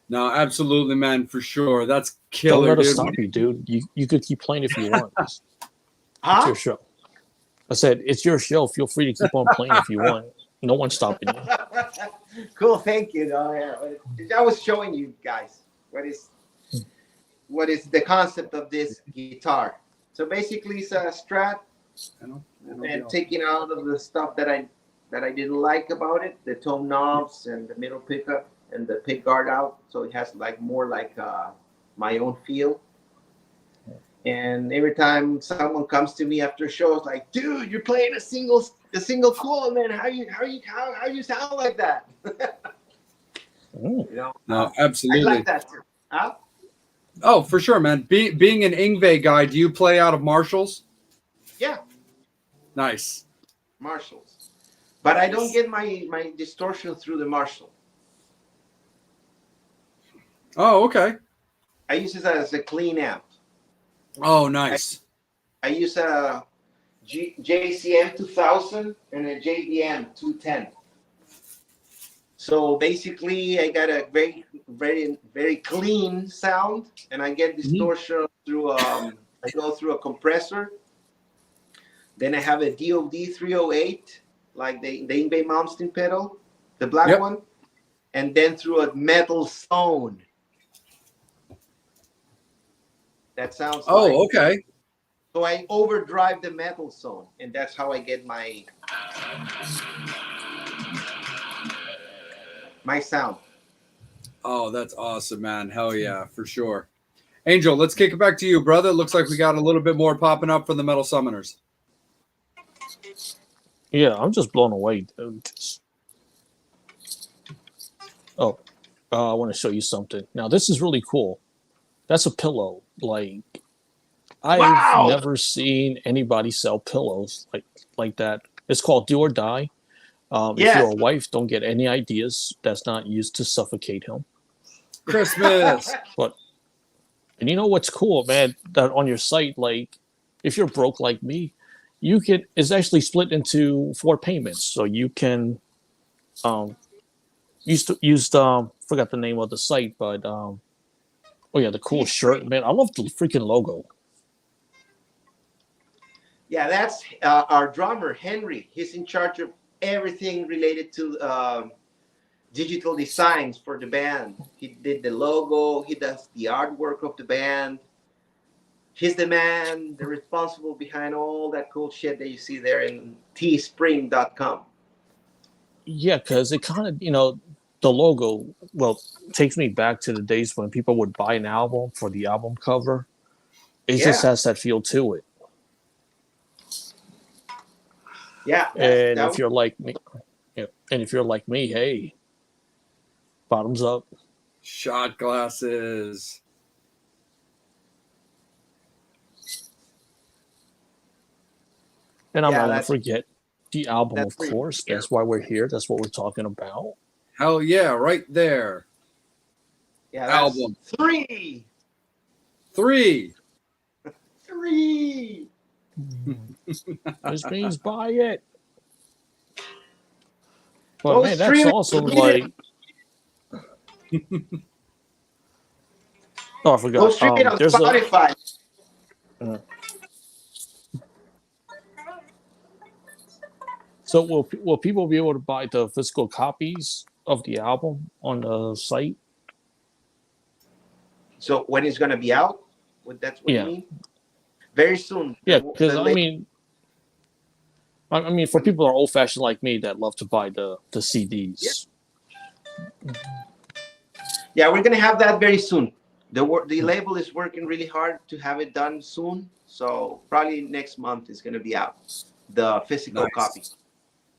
S1: No, absolutely, man, for sure. That's
S3: Don't
S1: killer,
S3: let us
S1: dude.
S3: stop you, dude. You could keep playing if you want. It's
S2: Huh?
S3: your show. I said it's your show. Feel free to keep on playing if you want. No one's stopping you.
S2: Cool, thank you. Oh, yeah. I was showing you guys what is the concept of this guitar. So basically, it's a Strat, and taking out of the stuff that I didn't like about it, the tone knobs and the middle pickup and the pick guard out, so it has like more like my own feel. And every time someone comes to me after shows, like, dude, you're playing a single coil, man. How you sound like that? You know?
S1: No, absolutely.
S2: I like that too. Huh?
S1: Oh, for sure, man. Being an Yngwie guy, do you play out of Marshalls?
S2: Yeah,
S1: Nice.
S2: Marshalls. But I don't get my distortion through the Marshall.
S1: Oh, okay.
S2: I use it as a clean amp.
S1: Oh, nice.
S2: I use a JCM 2000 and a JDM 210. So basically, I got a very, very, very clean sound, and I get distortion through I go through a compressor. Then I have a DOD 308, like the Yngwie Malmsteen pedal, the black one, and then through a metal zone. That sounds.
S1: Oh, okay.
S2: So I overdrive the metal zone, and that's how I get my sound.
S1: Oh, that's awesome, man. Hell yeah, for sure. Angel, let's kick it back to you, brother. It looks like we got a little bit more popping up from the Metal Summoners.
S3: Yeah, I'm just blown away, dude. Oh, I want to show you something. Now, this is really cool. That's a pillow. Like, I've
S2: Wow.
S3: never seen anybody sell pillows like that. It's called Do or Die. If
S2: Yes.
S3: you're a wife, don't get any ideas. That's not used to suffocate him.
S1: Christmas.
S3: And you know what's cool, man? That on your site, like, if you're broke like me, you can. It's actually split into 4 payments, so you can. Used forgot the name of the site, but oh yeah, the cool shirt, man. I love the freaking logo.
S2: Yeah, that's our drummer, Henry. He's in charge of everything related to digital designs for the band. He did the logo. He does the artwork of the band. He's the man, the responsible behind all that cool shit that you see there in teespring.com.
S3: Yeah, because it kind of, the logo, well, takes me back to the days when people would buy an album for the album cover. It just has that feel to it.
S2: Yeah.
S3: And if you're like me, hey, bottoms up.
S1: Shot glasses.
S3: And I'm not going to forget the album, of course.
S2: Weird.
S3: That's why we're here. That's what we're talking about.
S1: Hell yeah, right there.
S2: Yeah,
S1: album.
S2: 3.
S3: Which means buy it. But man, that's awesome. Like, oh, I forgot.
S2: Go stream it on Spotify.
S3: So will people be able to buy the physical copies of the album on the site?
S2: So when it's going to be out? That's what you mean? Very soon.
S3: Yeah, because I mean, for people who are old-fashioned like me that love to buy the CDs.
S2: Yeah, we're going to have that very soon. The label is working really hard to have it done soon. So probably next month is going to be out, the physical copy.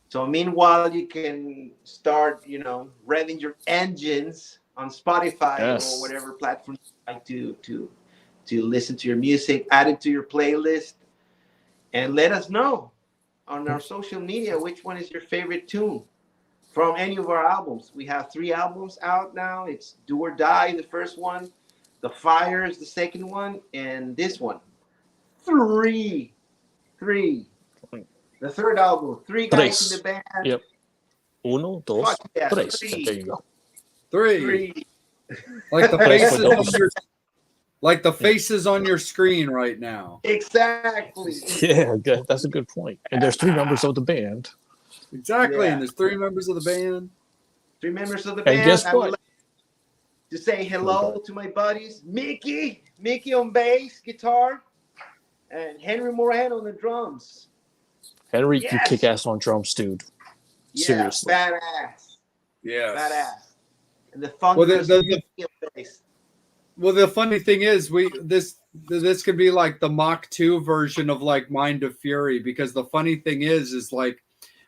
S2: So meanwhile, you can start, revving your engines on Spotify or whatever platform you like to listen to your music, add it to your playlist, and let us know on our social media which one is your favorite tune from any of our albums. We have 3 albums out now. It's Do or Die, the first one, The Fire is the second one, and this one. 3. The third album, 3 guys in the band.
S3: Yep. 1, 2, 3. There you go.
S1: 3. Like the faces like the faces on your screen right now.
S2: Exactly.
S3: Yeah, good. That's a good point. And there's 3 members of the band.
S1: Exactly. Yeah. And there's 3 members of the band.
S2: 3 members of the band.
S3: And guess what?
S2: I would like to say hello to my buddies. Mickey on bass, guitar, and Henry Moran on the drums.
S3: Henry, you kick ass on drums, dude.
S2: Yeah,
S3: seriously.
S2: Badass.
S1: Yeah.
S2: Badass. And the funk bass.
S1: Well, the funny thing is, this could be like the Mach 2 version of like Mind of Fury, because the funny thing is like,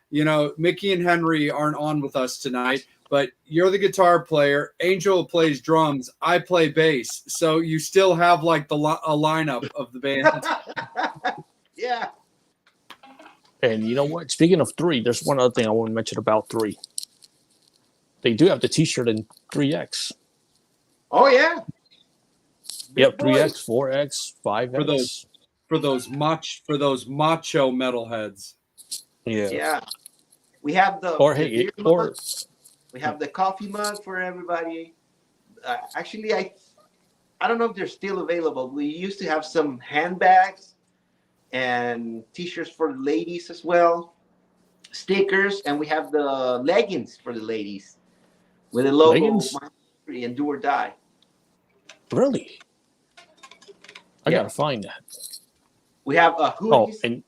S1: Mickey and Henry aren't on with us tonight, but you're the guitar player. Angel plays drums. I play bass. So you still have like a lineup of the band.
S2: Yeah.
S3: And you know what? Speaking of 3, there's one other thing I want to mention about 3. They do have the T-shirt in 3X.
S2: Oh yeah.
S3: Yep, 3X, 4X, 5X.
S1: For those macho metalheads.
S3: Yeah.
S2: Yeah. We have we have the coffee mug for everybody. Actually, I don't know if they're still available. We used to have some handbags and T-shirts for the ladies as well, stickers, and we have the leggings for the ladies with a logo and Do or Die.
S3: Really? I gotta find that.
S2: We have hoodies.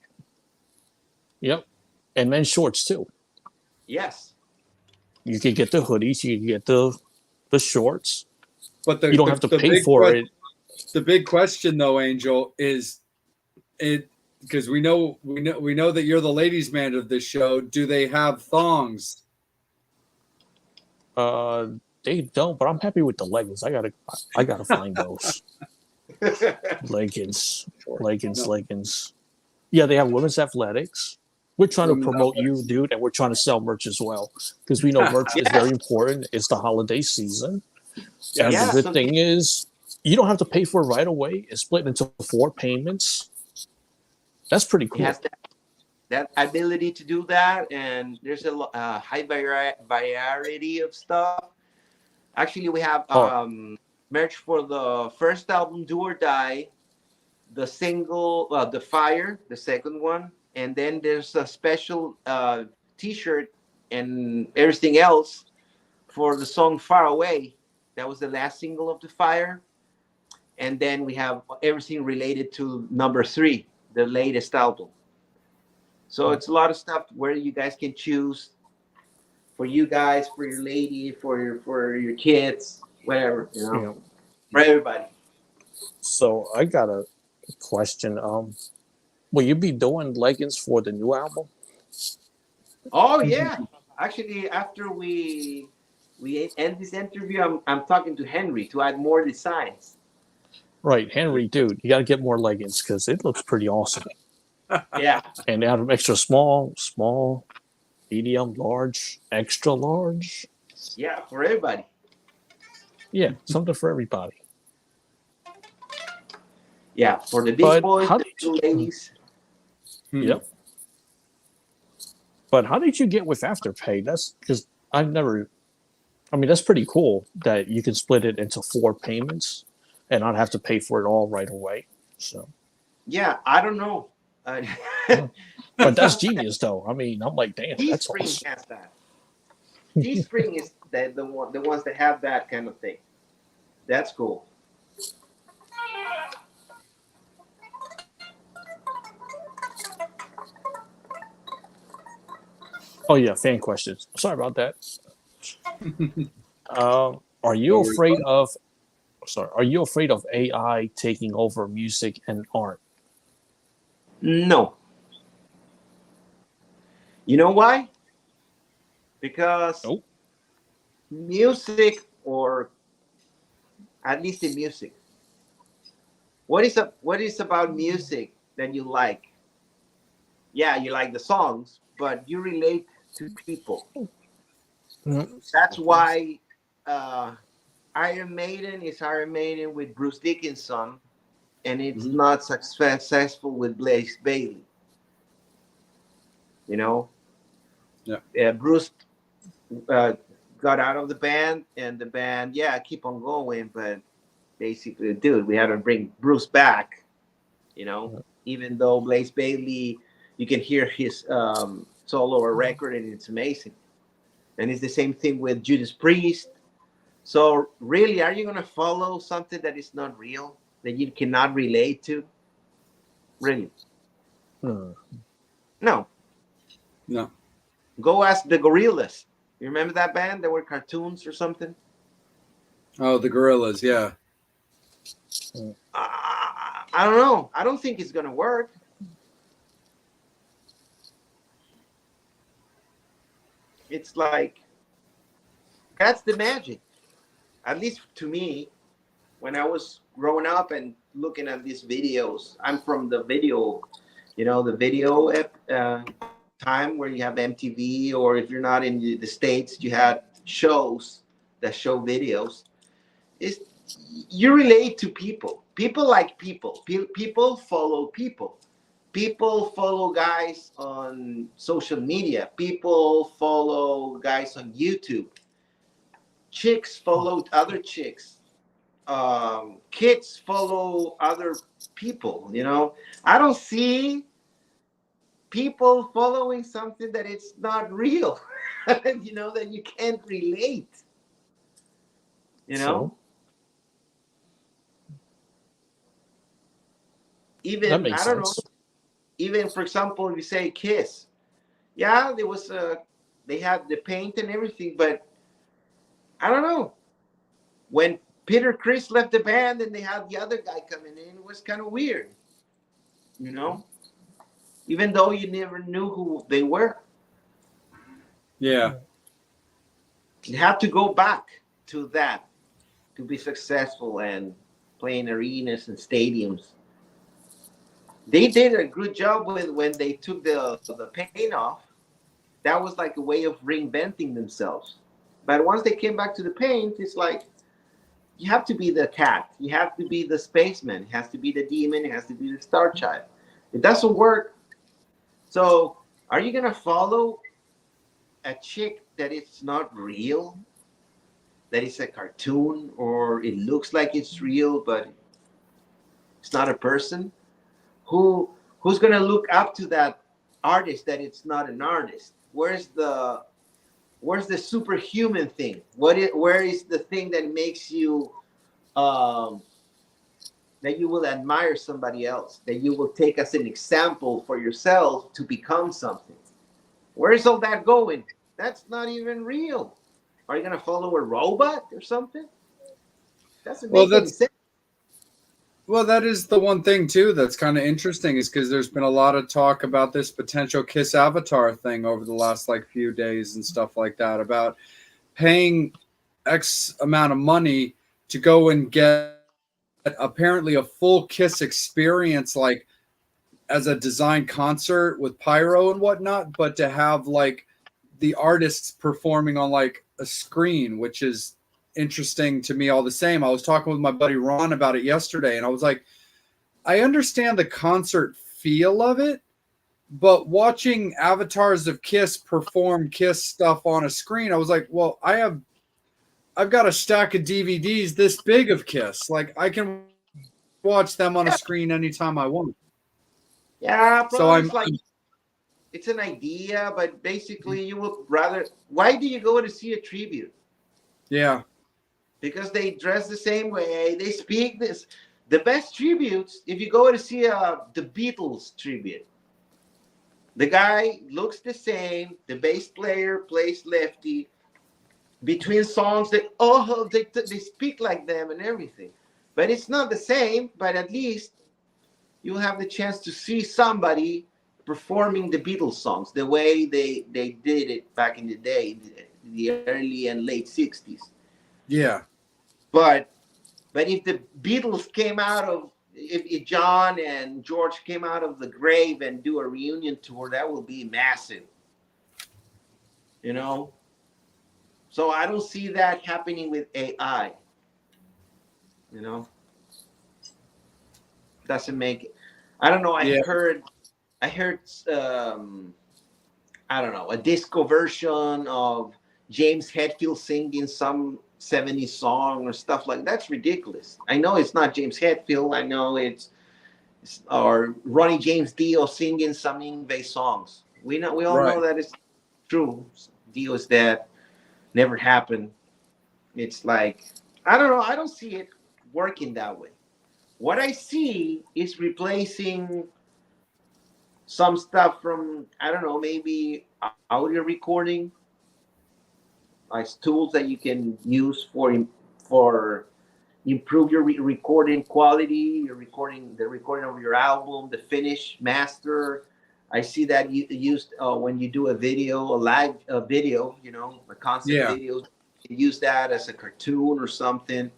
S3: And men's shorts too.
S2: Yes.
S3: You can get the hoodies. You can get the the shorts.
S1: But
S3: You don't have to pay for it.
S1: The big question, though, Angel, is it because we know that you're the ladies' man of this show. Do they have thongs?
S3: They don't, but I'm happy with the leggings. I gotta find those leggings. Yeah, they have women's athletics. We're trying to promote you, dude, and we're trying to sell merch as well because we know merch is very important. It's the holiday season, and the good thing is you don't have to pay for it right away. It's split into 4 payments. That's pretty cool.
S2: It has that ability to do that, and there's a high variety of stuff. Actually, we have merch for the first album, Do or Die, the single, The Fire, the second one, and then there's a special T-shirt and everything else for the song Far Away. That was the last single of The Fire. And then we have everything related to number 3, the latest album. So it's a lot of stuff where you guys can choose for you guys, for your lady, for your kids, whatever, for everybody.
S3: So I got a question. Will you be doing leggings for the new album?
S2: Oh yeah. Actually, after we end this interview, I'm talking to Henry to add more designs.
S3: Right, Henry, dude, you got to get more leggings because it looks pretty awesome.
S2: Yeah.
S3: And they have them extra small, medium, large, extra large.
S2: Yeah, for everybody.
S3: Yeah, something for everybody.
S2: Yeah, for the big boys, the ladies.
S3: Yep. But how did you get with Afterpay? That's because that's pretty cool that you can split it into 4 payments and not have to pay for it all right away. So.
S2: Yeah, I don't know.
S3: But that's genius, though. I mean, I'm like, damn, that's
S2: Teespring
S3: awesome.
S2: has that. Teespring is the ones that have that kind of thing. That's cool.
S3: Oh yeah, fan questions. Sorry about that. Are you afraid of AI taking over music and art?
S2: No. You know why? Because music, or at least the music. What is about music that you like? Yeah, you like the songs, but you relate to people. Mm-hmm. That's why Iron Maiden is Iron Maiden with Bruce Dickinson, and it's not successful with Blaze Bayley. Bruce got out of the band, and the band, keep on going, but basically, dude, we had to bring Bruce back. Even though Blaze Bayley, you can hear his solo record, and it's amazing. And it's the same thing with Judas Priest. So really, are you going to follow something that is not real, that you cannot relate to? Really? No. Go ask the Gorillaz. You remember that band? They were cartoons or something?
S1: Oh, the Gorillaz, yeah.
S2: I don't know. I don't think it's going to work. It's like, that's the magic. At least to me, when I was growing up and looking at these videos, I'm from the video, the video time where you have MTV, or if you're not in the States, you had shows that show videos. You relate to people. People like people. People follow people. People follow guys on social media. People follow guys on YouTube. Chicks follow other chicks. Kids follow other people. I don't see people following something that it's not real. That you can't relate.
S3: So?
S2: Even,
S3: that makes
S2: I don't
S3: sense.
S2: know. Even, for example, if you say Kiss, there was they had the paint and everything, but I don't know. when Peter Criss left the band and they had the other guy coming in, it was kind of weird, you know, even though you never knew who they were.
S1: Yeah.
S2: You have to go back to that to be successful and playing arenas and stadiums. They did a good job with when they took the paint off. That was like a way of reinventing themselves. But once they came back to the paint, it's like you have to be the cat, you have to be the spaceman, it has to be the demon, it has to be the star child. It doesn't work. So are you gonna follow a chick that it's not real, that it's a cartoon, or it looks like it's real but it's not a person? Who's gonna look up to that artist that it's not an artist? Where's the superhuman thing? Where is the thing that makes you that you will admire somebody else, that you will take as an example for yourself to become something? Where's all that going? That's not even real. Are you gonna follow a robot or something? Doesn't make any sense.
S1: Well, that is the one thing too that's kind of interesting, is because there's been a lot of talk about this potential Kiss Avatar thing over the last like few days and stuff like that, about paying X amount of money to go and get apparently a full Kiss experience, like as a design concert with pyro and whatnot, but to have like the artists performing on like a screen, which is interesting to me all the same. I was talking with my buddy Ron about it yesterday, and I was like, I understand the concert feel of it, but watching avatars of Kiss perform Kiss stuff on a screen, I was like, well, I've got a stack of DVDs this big of Kiss. Like, I can watch them on a screen anytime I want.
S2: Yeah,
S1: So
S2: it's an idea, but basically you would rather. Why do you go to see a tribute?
S1: Yeah.
S2: Because they dress the same way, they speak this. The best tributes, if you go to see the Beatles tribute, the guy looks the same, the bass player plays lefty. Between songs, they speak like them and everything. But it's not the same, but at least you'll have the chance to see somebody performing the Beatles songs the way they did it back in the day, the early and late 60s.
S1: Yeah.
S2: But if the Beatles came out of, if John and George came out of the grave and do a reunion tour, that will be massive. You know? So I don't see that happening with AI. You know? Doesn't make it. I don't know. I heard I don't know, a disco version of James Hetfield singing some 70s song or stuff like that. That's ridiculous. I know it's not James Hetfield. I know it's or Ronnie James Dio singing some Ingve songs. We all know that it's true. Dio is dead. Never happened. It's like, I don't know. I don't see it working that way. What I see is replacing some stuff from, I don't know, maybe audio recording, like tools that you can use for improve your recording quality, the recording of your album, the finish, master. I see that used when you do a live video, you know, a concept video. You can use that as a cartoon or something,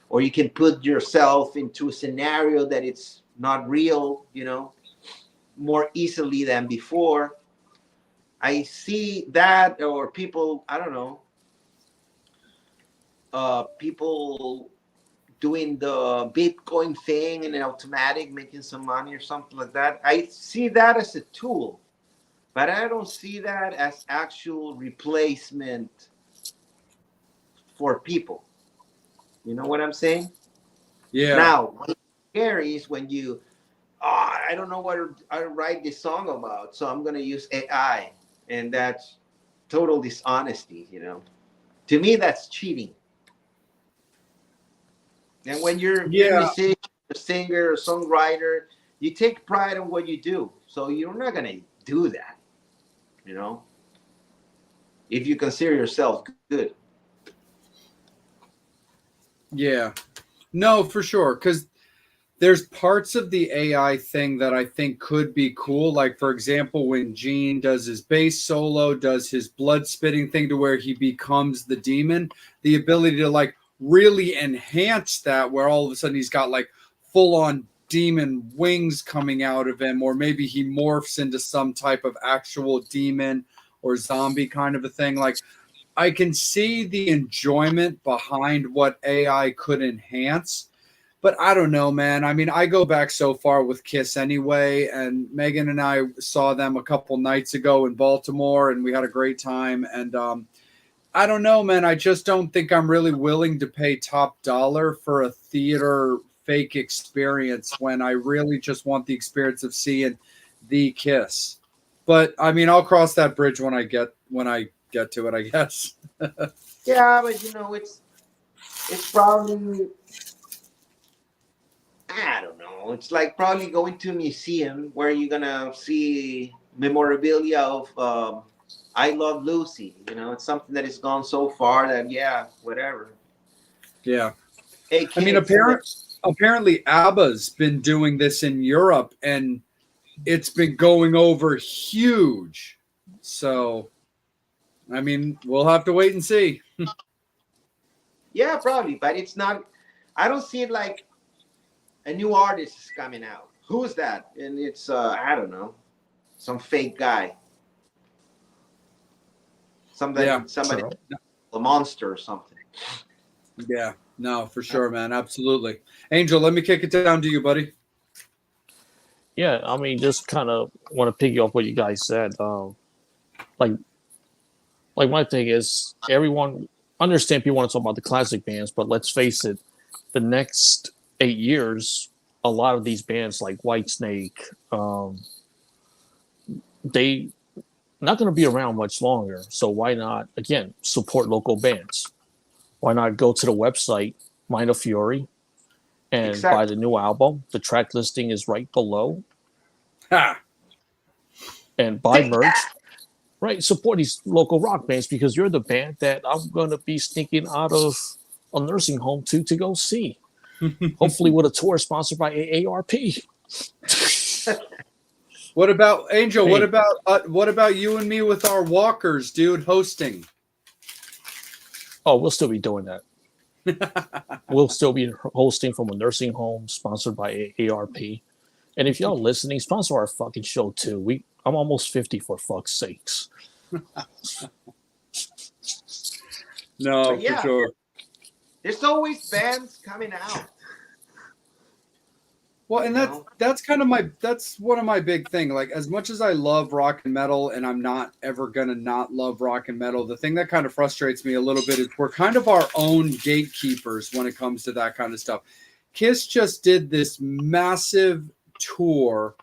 S2: or you can put yourself into a scenario that it's not real, you know, more easily than before. I see that, or people, I don't know, people doing the Bitcoin thing and automatic, making some money or something like that. I see that as a tool, but I don't see that as actual replacement for people. You know what I'm saying?
S1: Yeah.
S2: Now, what's scary is when you, I don't know what I write this song about, so I'm going to use AI. And that's total dishonesty, you know. To me, that's cheating. And when you're a musician, a singer, a songwriter, you take pride in what you do. So you're not going to do that, you know, if you consider yourself good.
S1: Yeah. No, for sure. Because there's parts of the AI thing that I think could be cool. Like, for example, when Gene does his bass solo, does his blood spitting thing to where he becomes the demon, the ability to like really enhance that, where all of a sudden he's got like full on demon wings coming out of him, or maybe he morphs into some type of actual demon or zombie kind of a thing. Like, I can see the enjoyment behind what AI could enhance. But I don't know, man. I mean, I go back so far with Kiss anyway, and Megan and I saw them a couple nights ago in Baltimore, and we had a great time. And I don't know, man. I just don't think I'm really willing to pay top dollar for a theater fake experience when I really just want the experience of seeing the Kiss. But I mean, I'll cross that bridge when I get to it, I guess.
S2: Yeah, but you know, it's probably, I don't know. It's like probably going to a museum where you're gonna see memorabilia of I Love Lucy. You know, it's something that has gone so far that yeah, whatever.
S1: Yeah.
S2: Hey,
S1: I mean,
S2: kids,
S1: apparently ABBA's been doing this in Europe, and it's been going over huge. So, I mean, we'll have to wait and see.
S2: yeah, probably, but it's not. I don't see it like a new artist is coming out. Who's that? And it's I don't know, some fake guy. Somebody,
S1: Yeah.
S2: somebody, a monster or something.
S1: Yeah. No, for sure, man. Absolutely. Angel, let me kick it down to you, buddy.
S3: Yeah, I mean, just kind of want to piggy off what you guys said. Like, like my thing is, everyone understand people want to talk about the classic bands, but let's face it, the next 8 years, a lot of these bands like Whitesnake, they not going to be around much longer. So why not again support local bands? Why not go to the website Mind of Fury and
S2: Exactly.
S3: buy the new album? The track listing is right below.
S1: Ha!
S3: And buy merch. Right, support these local rock bands because you're the band that I'm going to be sneaking out of a nursing home to go see. Hopefully with a tour sponsored by AARP.
S1: What about Angel?
S3: Hey.
S1: What about you and me with our walkers, dude, hosting?
S3: Oh, we'll still be doing that. We'll still be hosting from a nursing home sponsored by AARP. And if y'all listening, sponsor our fucking show too. I'm almost 50 for fuck's sakes.
S1: No,
S2: Yeah,
S1: for sure.
S2: there's always bands coming out.
S1: Well, and that's one of my big thing. Like, as much as I love rock and metal, and I'm not ever gonna not love rock and metal, the thing that kind of frustrates me a little bit is we're kind of our own gatekeepers when it comes to that kind of stuff. Kiss just did this massive tour,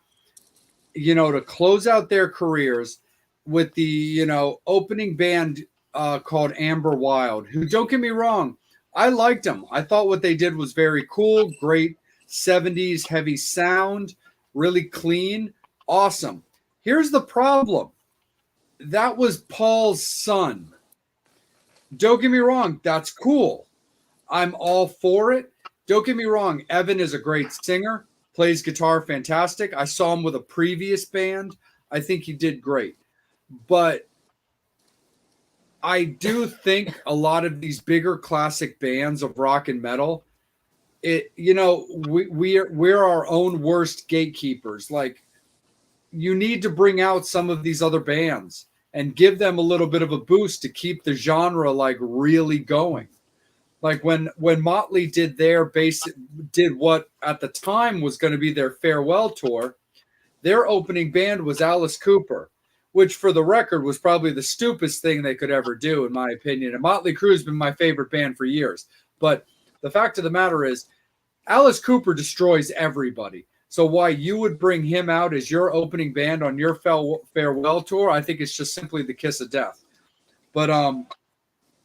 S1: to close out their careers with the, opening band called Amber Wild, who, don't get me wrong, I liked them. I thought what they did was very cool, great 70s heavy sound, really clean, awesome. Here's the problem. That was Paul's son. Don't get me wrong, that's cool. I'm all for it. Don't get me wrong, Evan is a great singer, plays guitar fantastic. I saw him with a previous band. I think he did great. But I do think a lot of these bigger classic bands of rock and metal, we're our own worst gatekeepers. Like, you need to bring out some of these other bands and give them a little bit of a boost to keep the genre like really going. Like when Motley did did what at the time was going to be their farewell tour, their opening band was Alice Cooper, which for the record was probably the stupidest thing they could ever do, in my opinion. And Motley Crue's been my favorite band for years. But the fact of the matter is, Alice Cooper destroys everybody. So why you would bring him out as your opening band on your farewell tour, I think it's just simply the kiss of death. But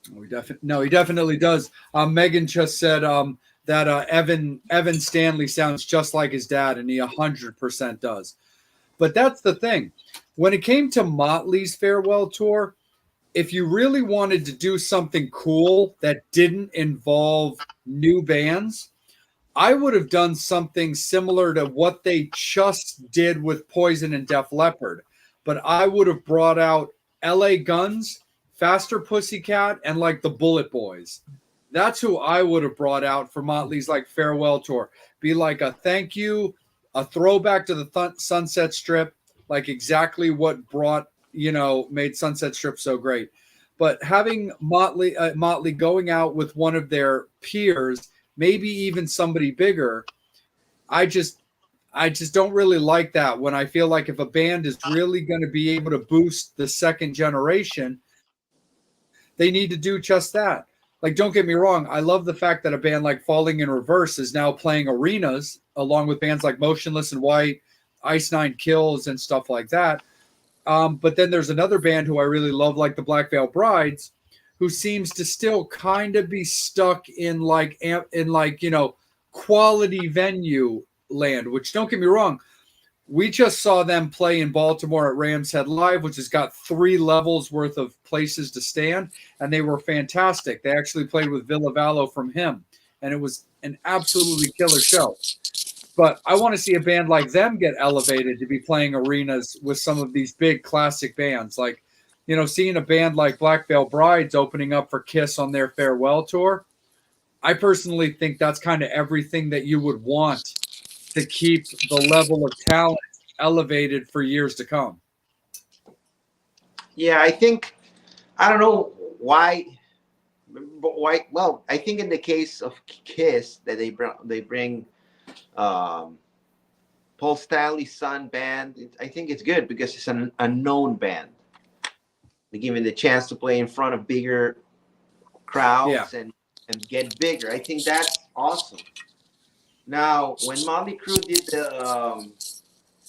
S1: he definitely does. Megan just said that Evan Stanley sounds just like his dad, and he 100% does. But that's the thing. When it came to Motley's farewell tour, if you really wanted to do something cool that didn't involve new bands, I would have done something similar to what they just did with Poison and Def Leppard. But I would have brought out LA Guns, Faster Pussycat, and like the Bullet Boys. That's who I would have brought out for Motley's like farewell tour. Be like a thank you, a throwback to the Sunset Strip, like exactly what brought, made Sunset Strip so great. But having Motley going out with one of their peers, maybe even somebody bigger, I just don't really like that when I feel like if a band is really going to be able to boost the second generation, they need to do just that. Like, don't get me wrong, I love the fact that a band like Falling in Reverse is now playing arenas along with bands like Motionless in White, Ice Nine Kills, and stuff like that. But then there's another band who I really love, like the Black Veil Brides, who seems to still kind of be stuck in quality venue land, which, don't get me wrong, we just saw them play in Baltimore at Rams Head Live, which has got 3 levels worth of places to stand, and they were fantastic. They actually played with Villa Vallo from Him, and it was an absolutely killer show. But I want to see a band like them get elevated to be playing arenas with some of these big classic bands. Like, seeing a band like Black Veil Brides opening up for Kiss on their farewell tour, I personally think that's kind of everything that you would want to keep the level of talent elevated for years to come.
S2: Yeah, I don't know why, but why? Well, I think in the case of Kiss that they bring Paul Stanley's son band, I think it's good because it's an unknown band. They give him the chance to play in front of bigger crowds and get bigger. I think that's awesome. Now, when Motley Crue did the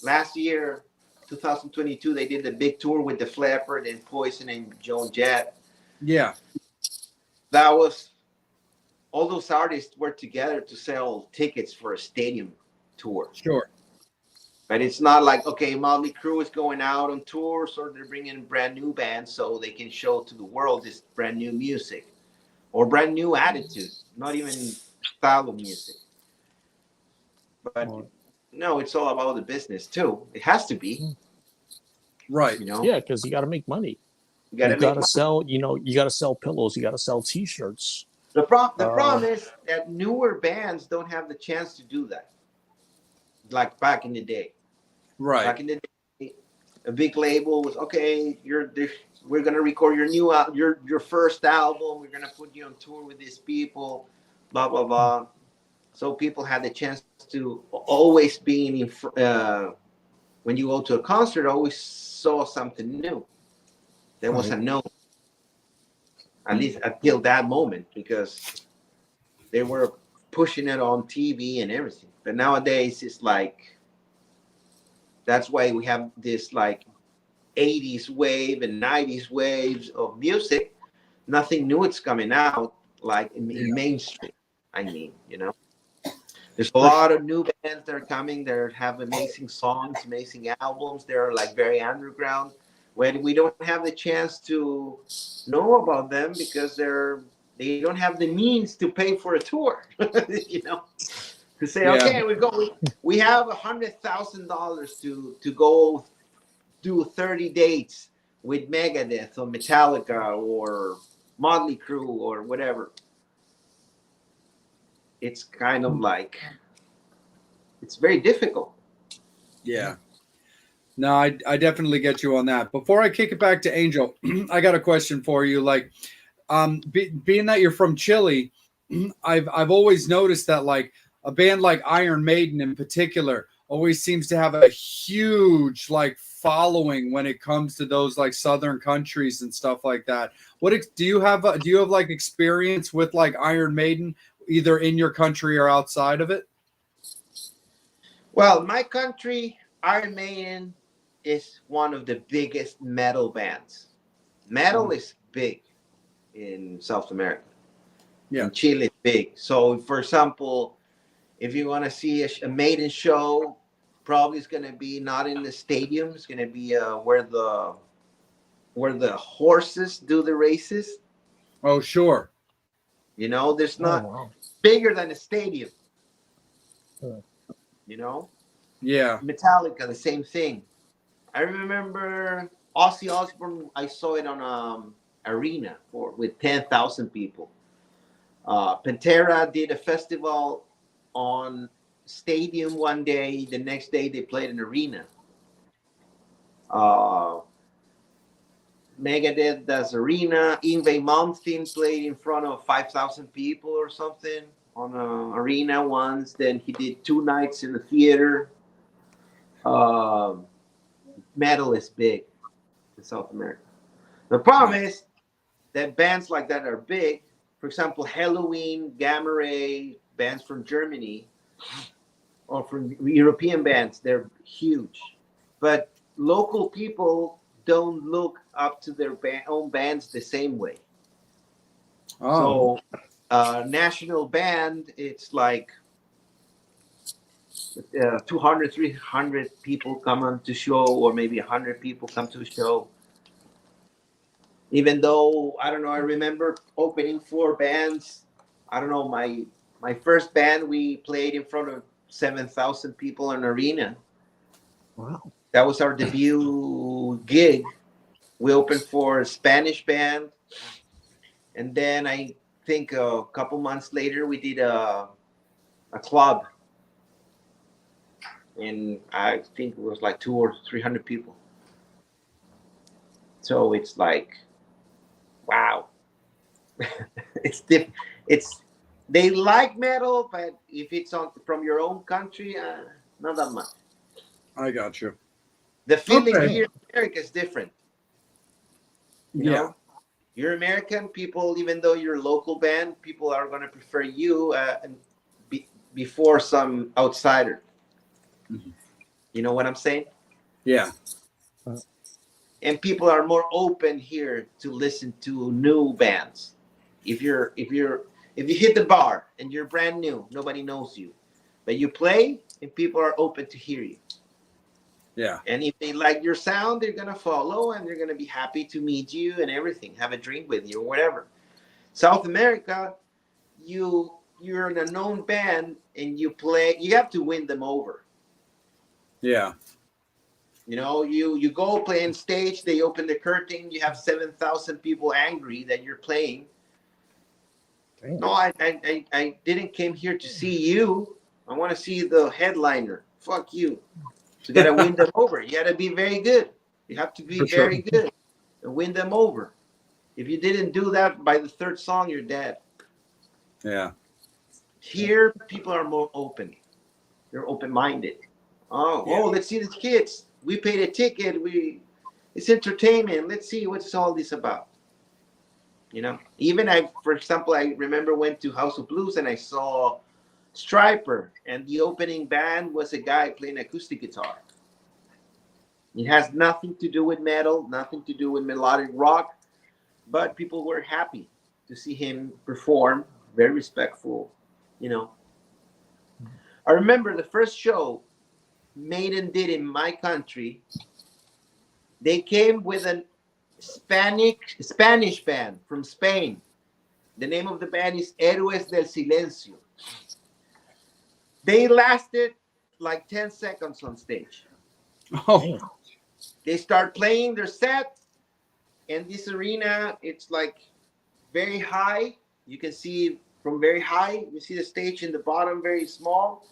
S2: last year, 2022, they did the big tour with the Leppard and Poison and Joan Jett.
S1: Yeah.
S2: That was, all those artists worked together to sell tickets for a stadium tour.
S1: Sure.
S2: But it's not like, okay, Motley Crue is going out on tours or they're bringing brand new bands so they can show to the world this brand new music or brand new attitude, not even style of music. But no, it's all about the business too. It has to be.
S1: Right.
S3: Yeah, because you got to make money. You got to sell, you got to sell pillows. You got to sell T-shirts.
S2: The problem is that newer bands don't have the chance to do that. Like back in the day.
S1: Right.
S2: Back in the day, a big label was, okay, we're going to record your first album. We're going to put you on tour with these people, blah, blah, blah. So people had the chance to always be when you go to a concert, always saw something new that was unknown, at least until that moment, because they were pushing it on TV and everything. But nowadays, it's like, that's why we have this like 80s wave and 90s waves of music. Nothing new is coming out like in mainstream. I mean, there's a lot of new bands that are coming. They have amazing songs, amazing albums. They're like very underground. When we don't have the chance to know about them because they don't have the means to pay for a tour, to say, okay, we have $100,000 to go do 30 dates with Megadeth or Metallica or Motley Crue or whatever. It's kind of like, it's very difficult.
S1: Yeah. No, I definitely get you on that. Before I kick it back to Angel, I got a question for you. Like, being that you're from Chile, I've always noticed that like a band like Iron Maiden in particular always seems to have a huge like following when it comes to those like southern countries and stuff like that. Do you have like experience with like Iron Maiden, either in your country or outside of it?
S2: Well, my country, Iron Maiden is one of the biggest metal bands. Metal is big in South America. Yeah. In Chile, it's big. So, for example, if you want to see a Maiden show, probably it's going to be not in the stadium. It's going to be where where the horses do the races.
S1: Oh, sure.
S2: You know, there's not
S3: wow.
S2: bigger than a stadium.
S3: Yeah.
S2: You know,
S1: Yeah.
S2: Metallica, the same thing. I remember Ozzy Osbourne. I saw it on arena with 10,000 people. Pantera did a festival on stadium one day. The next day they played an arena. Megadeth does arena. Yngwie Malmsteen played in front of 5,000 people or something on an arena once. Then he did 2 nights in the theater. Metal is big in South America. The problem is that bands like that are big. For example, Halloween, Gamma Ray, bands from Germany or from European bands, they're huge. But local people don't look up to their own bands the same way.
S1: Oh.
S2: So, national band, it's like 200, 300 people come on to show, or maybe 100 people come to a show. Even though, I don't know, I remember opening 4 bands. I don't know, my first band, we played in front of 7,000 people in an arena.
S3: Wow.
S2: That was our debut gig. We opened for a Spanish band. And then I think a couple months later, we did a club. And I think it was like 200 or 300 people. So it's like, wow. It's they like metal, but if it's from your own country, not that much.
S1: I got you.
S2: The feeling
S1: Okay.
S2: here in America is different. You know, you're American, people, even though you're a local band, people are going to prefer you before some outsider.
S1: Mm-hmm.
S2: You know what I'm saying?
S1: Yeah.
S2: And people are more open here to listen to new bands. If you hit the bar and you're brand new, nobody knows you, but you play and people are open to hear you.
S1: Yeah.
S2: And if they like your sound, they're gonna follow and they're gonna be happy to meet you and everything, have a drink with you or whatever. South America, you're an unknown band and you play. You have to win them over.
S1: Yeah.
S2: You know, you go play on stage. They open the curtain. You have 7,000 people angry that you're playing.
S3: Damn.
S2: No, I didn't came here to see you. I want to see the headliner. Fuck you. You got to win them over. You got to be very good. You have to be very good and win them over. If you didn't do that by the 3rd song, you're dead.
S1: Yeah.
S2: Here, people are more open. They're open-minded. Oh, let's see the kids. We paid a ticket. It's entertainment. Let's see what's all this about. You know, even for example, I remember went to House of Blues and I saw Striper, and the opening band was a guy playing acoustic guitar. It has nothing to do with metal, nothing to do with melodic rock, but people were happy to see him perform. Very respectful, you know. I remember the first show Maiden did in my country. They came with a Spanish band from Spain. The name of the band is Héroes del Silencio. They lasted like 10 seconds on stage.
S1: Oh.
S2: They start playing their set, and this arena, it's like very high. You can see from very high. You see the stage in the bottom, very small.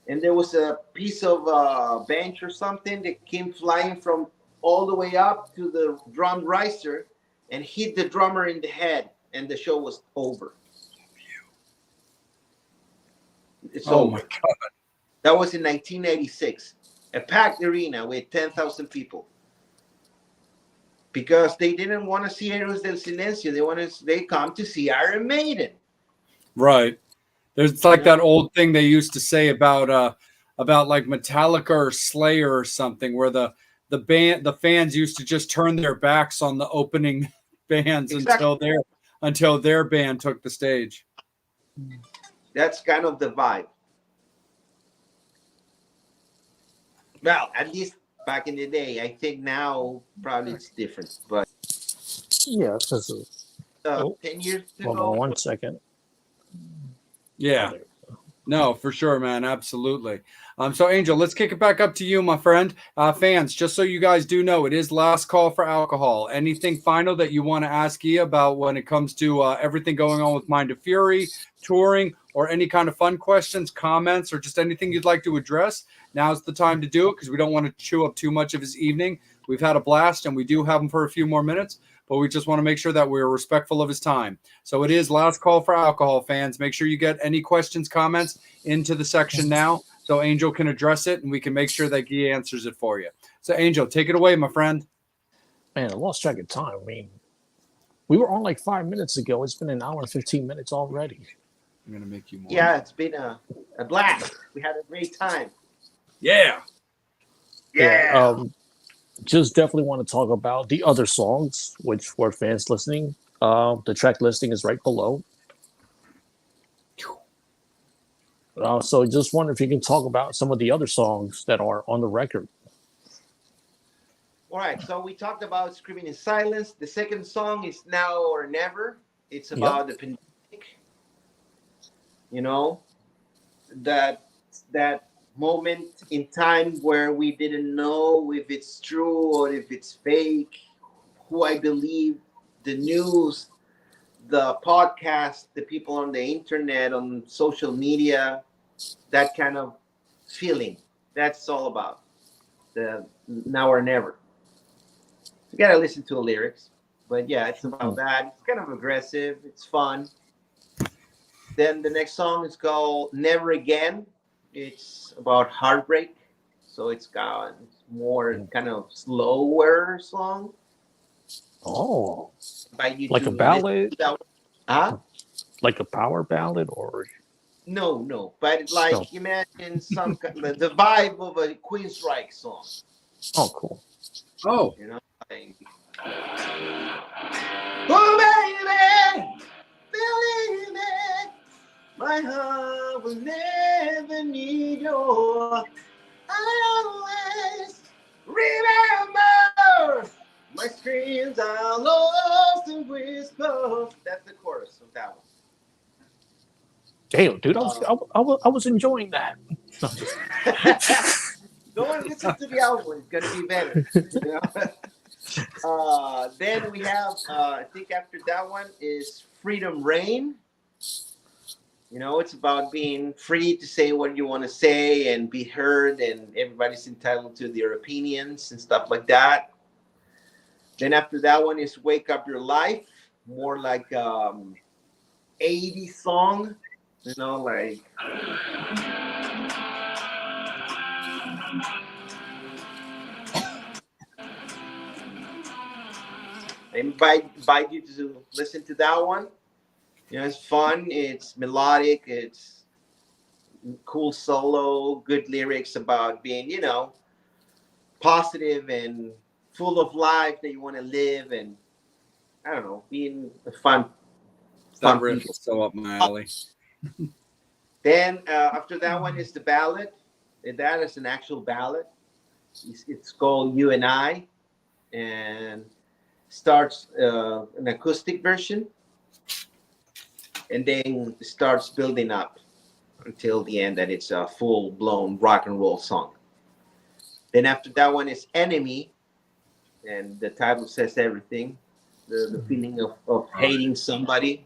S2: And there was a piece of bench or something that came flying from all the way up to the drum riser and hit the drummer in the head, and the show was over. It's over.
S1: My God.
S2: That was in 1986. A packed arena with 10,000 people. Because they didn't want to see Héroes del Silencio. They come to see Iron Maiden.
S1: Right. It's like that old thing they used to say about like Metallica or Slayer or something, where the fans used to just turn their backs on the opening bands until their band took the stage.
S2: That's kind of the vibe. Well, at least back in the day. I think now probably it's different, but
S3: Yeah, this is,
S2: 10 years
S3: hold
S2: ago.
S3: on 1 second.
S1: Yeah. No, for sure, man. Absolutely. So Angel, let's kick it back up to you, my friend. Fans, just so you guys do know, it is last call for alcohol. Anything final that you want to ask Ia about when it comes to everything going on with Mind of Fury, touring, or any kind of fun questions, comments, or just anything you'd like to address? Now's the time to do it because we don't want to chew up too much of his evening. We've had a blast, and we do have him for a few more minutes, but we just want to make sure that we're respectful of his time. So it is last call for alcohol, fans. Make sure you get any questions, comments into the section now so Angel can address it and we can make sure that Guy answers it for you. So Angel, take it away, my friend.
S3: Man, I lost track of time. I mean, we were on like 5 minutes ago. It's been an hour and 15 minutes already.
S1: I'm going to make you more.
S2: Yeah, it's been a blast. We had a great time.
S1: Yeah.
S3: Just definitely want to talk about the other songs, which for fans listening, the track listing is right below. So just wonder if you can talk about some of the other songs that are on the record.
S2: All right, so we talked about Screaming in Silence. The second song is Now or Never. It's about the pandemic. You know, that moment in time where we didn't know if it's true or if it's fake, who I believe, the news, the podcast, the people on the internet, on social media, that kind of feeling. That's all about the Now or Never. You gotta listen to the lyrics, but yeah, it's about that. It's kind of aggressive. It's fun. Then the next song is called Never Again. It's about heartbreak, so it's got more kind of slower song.
S3: Oh,
S2: Invite you
S3: like
S2: to
S3: a ballad?
S2: Huh?
S3: Like a power ballad, or
S2: No, but like imagine some the vibe of a Queensryche song.
S3: oh, cool.
S1: Oh,
S2: You know, like, oh baby, believe it, my heart will never need your. I always remember my screams are lost in whispers. That's the chorus of that one.
S3: Damn, dude, I was enjoying that.
S2: Go and listen to the album. It's gonna be better. You know? Then we have, I think after that one is Freedom Reign. You know, it's about being free to say what you want to say and be heard, and everybody's entitled to their opinions and stuff like that. Then after that one is Wake Up Your Life, more like 80s song, you know, like. I invite you to listen to that one. You know, it's fun, it's melodic, it's cool solo, good lyrics about being, you know, positive and full of life that you want to live, and I don't know, being a fun
S1: riff
S2: people.
S1: is so up my alley.
S2: Then after that one is the ballad. And that is an actual ballad. It's called You and I, and starts an acoustic version, and then starts building up until the end that it's a full-blown rock and roll song. Then after that one is Enemy, and the title says everything. The feeling of hating somebody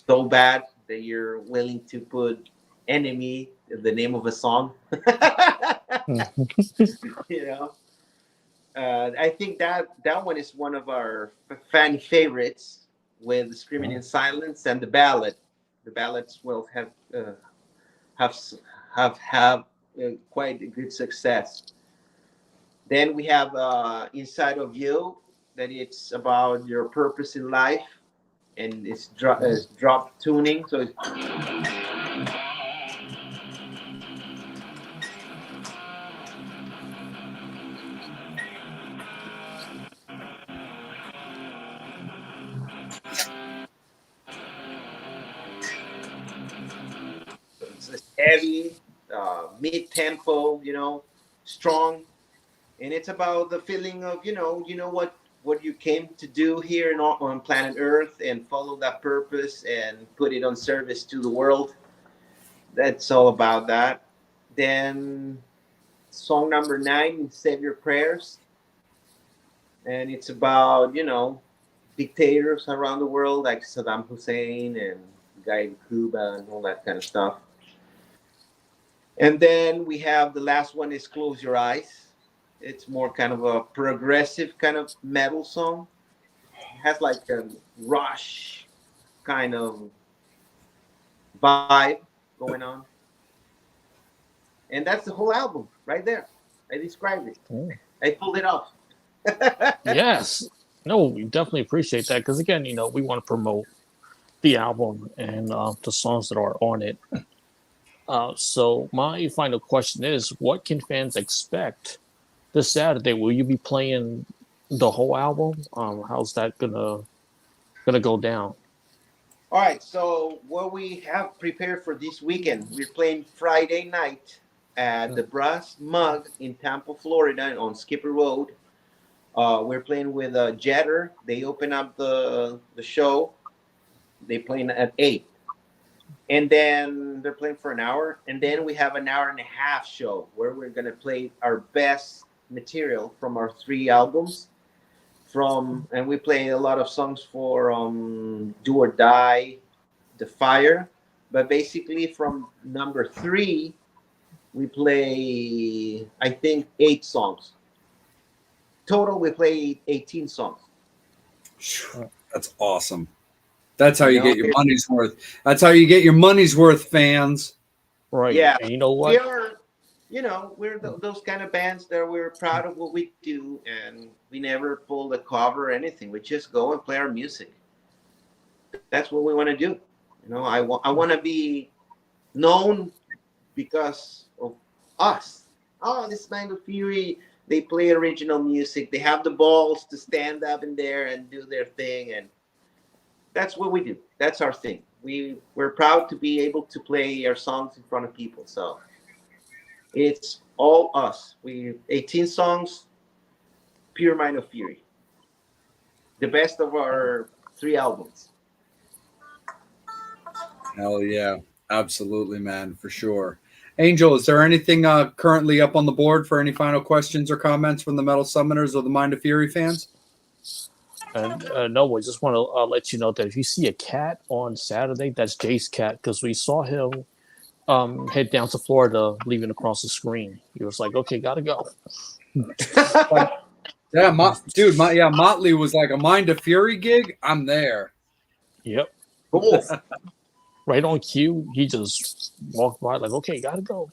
S2: so bad that you're willing to put enemy in the name of a song. You know, I think that one is one of our fan favorites, with Screaming in Silence and the ballad. The ballads will have quite a good success. Then we have Inside of You, that it's about your purpose in life, and it's drop tuning, so it's heavy, mid-tempo, you know, strong, and it's about the feeling of you know what what you came to do here on planet Earth and follow that purpose and put it on service to the world. That's all about that. Then song number 9, Save Your Prayers. And it's about, dictators around the world like Saddam Hussein and the guy in Cuba and all that kind of stuff. And then we have the last one is Close Your Eyes. It's more kind of a progressive kind of metal song. It has like a Rush kind of vibe going on. And that's the whole album right there. I described it. I pulled it off.
S3: Yes. No, we definitely appreciate that because, again, we want to promote the album and the songs that are on it. So my final question is, what can fans expect this Saturday? Will you be playing the whole album? How's that gonna go down?
S2: All right, so what we have prepared for this weekend, we're playing Friday night at the Brass Mug in Tampa, Florida, on Skipper Road. We're playing with Jetter. They open up the show. They playing at 8. And then they're playing for an hour. And then we have an hour and a half show where we're going to play our best material from our 3 albums. And we play a lot of songs for Do or Die, The Fire. But basically from number 3, we play, I think, 8 songs. Total, we play 18 songs.
S1: That's awesome. That's how you get your money's worth. That's how you get your money's worth, fans.
S3: Right.
S2: Yeah.
S3: And you know what?
S2: We're those kind of bands that we're proud of what we do, and we never pull the cover or anything. We just go and play our music. That's what we want to do. I want to be known because of us. Oh, this Mind of Fury, they play original music. They have the balls to stand up in there and do their thing, and that's what we do. That's our thing. We're proud to be able to play our songs in front of people. So it's all us. 18 songs, pure Mind of Fury. The best of our 3 albums.
S1: Hell yeah. Absolutely, man, for sure. Angel, is there anything currently up on the board for any final questions or comments from the Metal Summoners or the Mind of Fury fans?
S3: And no, we just want to let you know that if you see a cat on Saturday, that's Jay's cat, because we saw him head down to Florida, leaving across the screen. He was like, "Okay, gotta go."
S1: Yeah, Motley was like a Mind of Fury gig. I'm there.
S3: Yep.
S2: Cool.
S3: Right on cue, he just walked by like, "Okay, gotta go.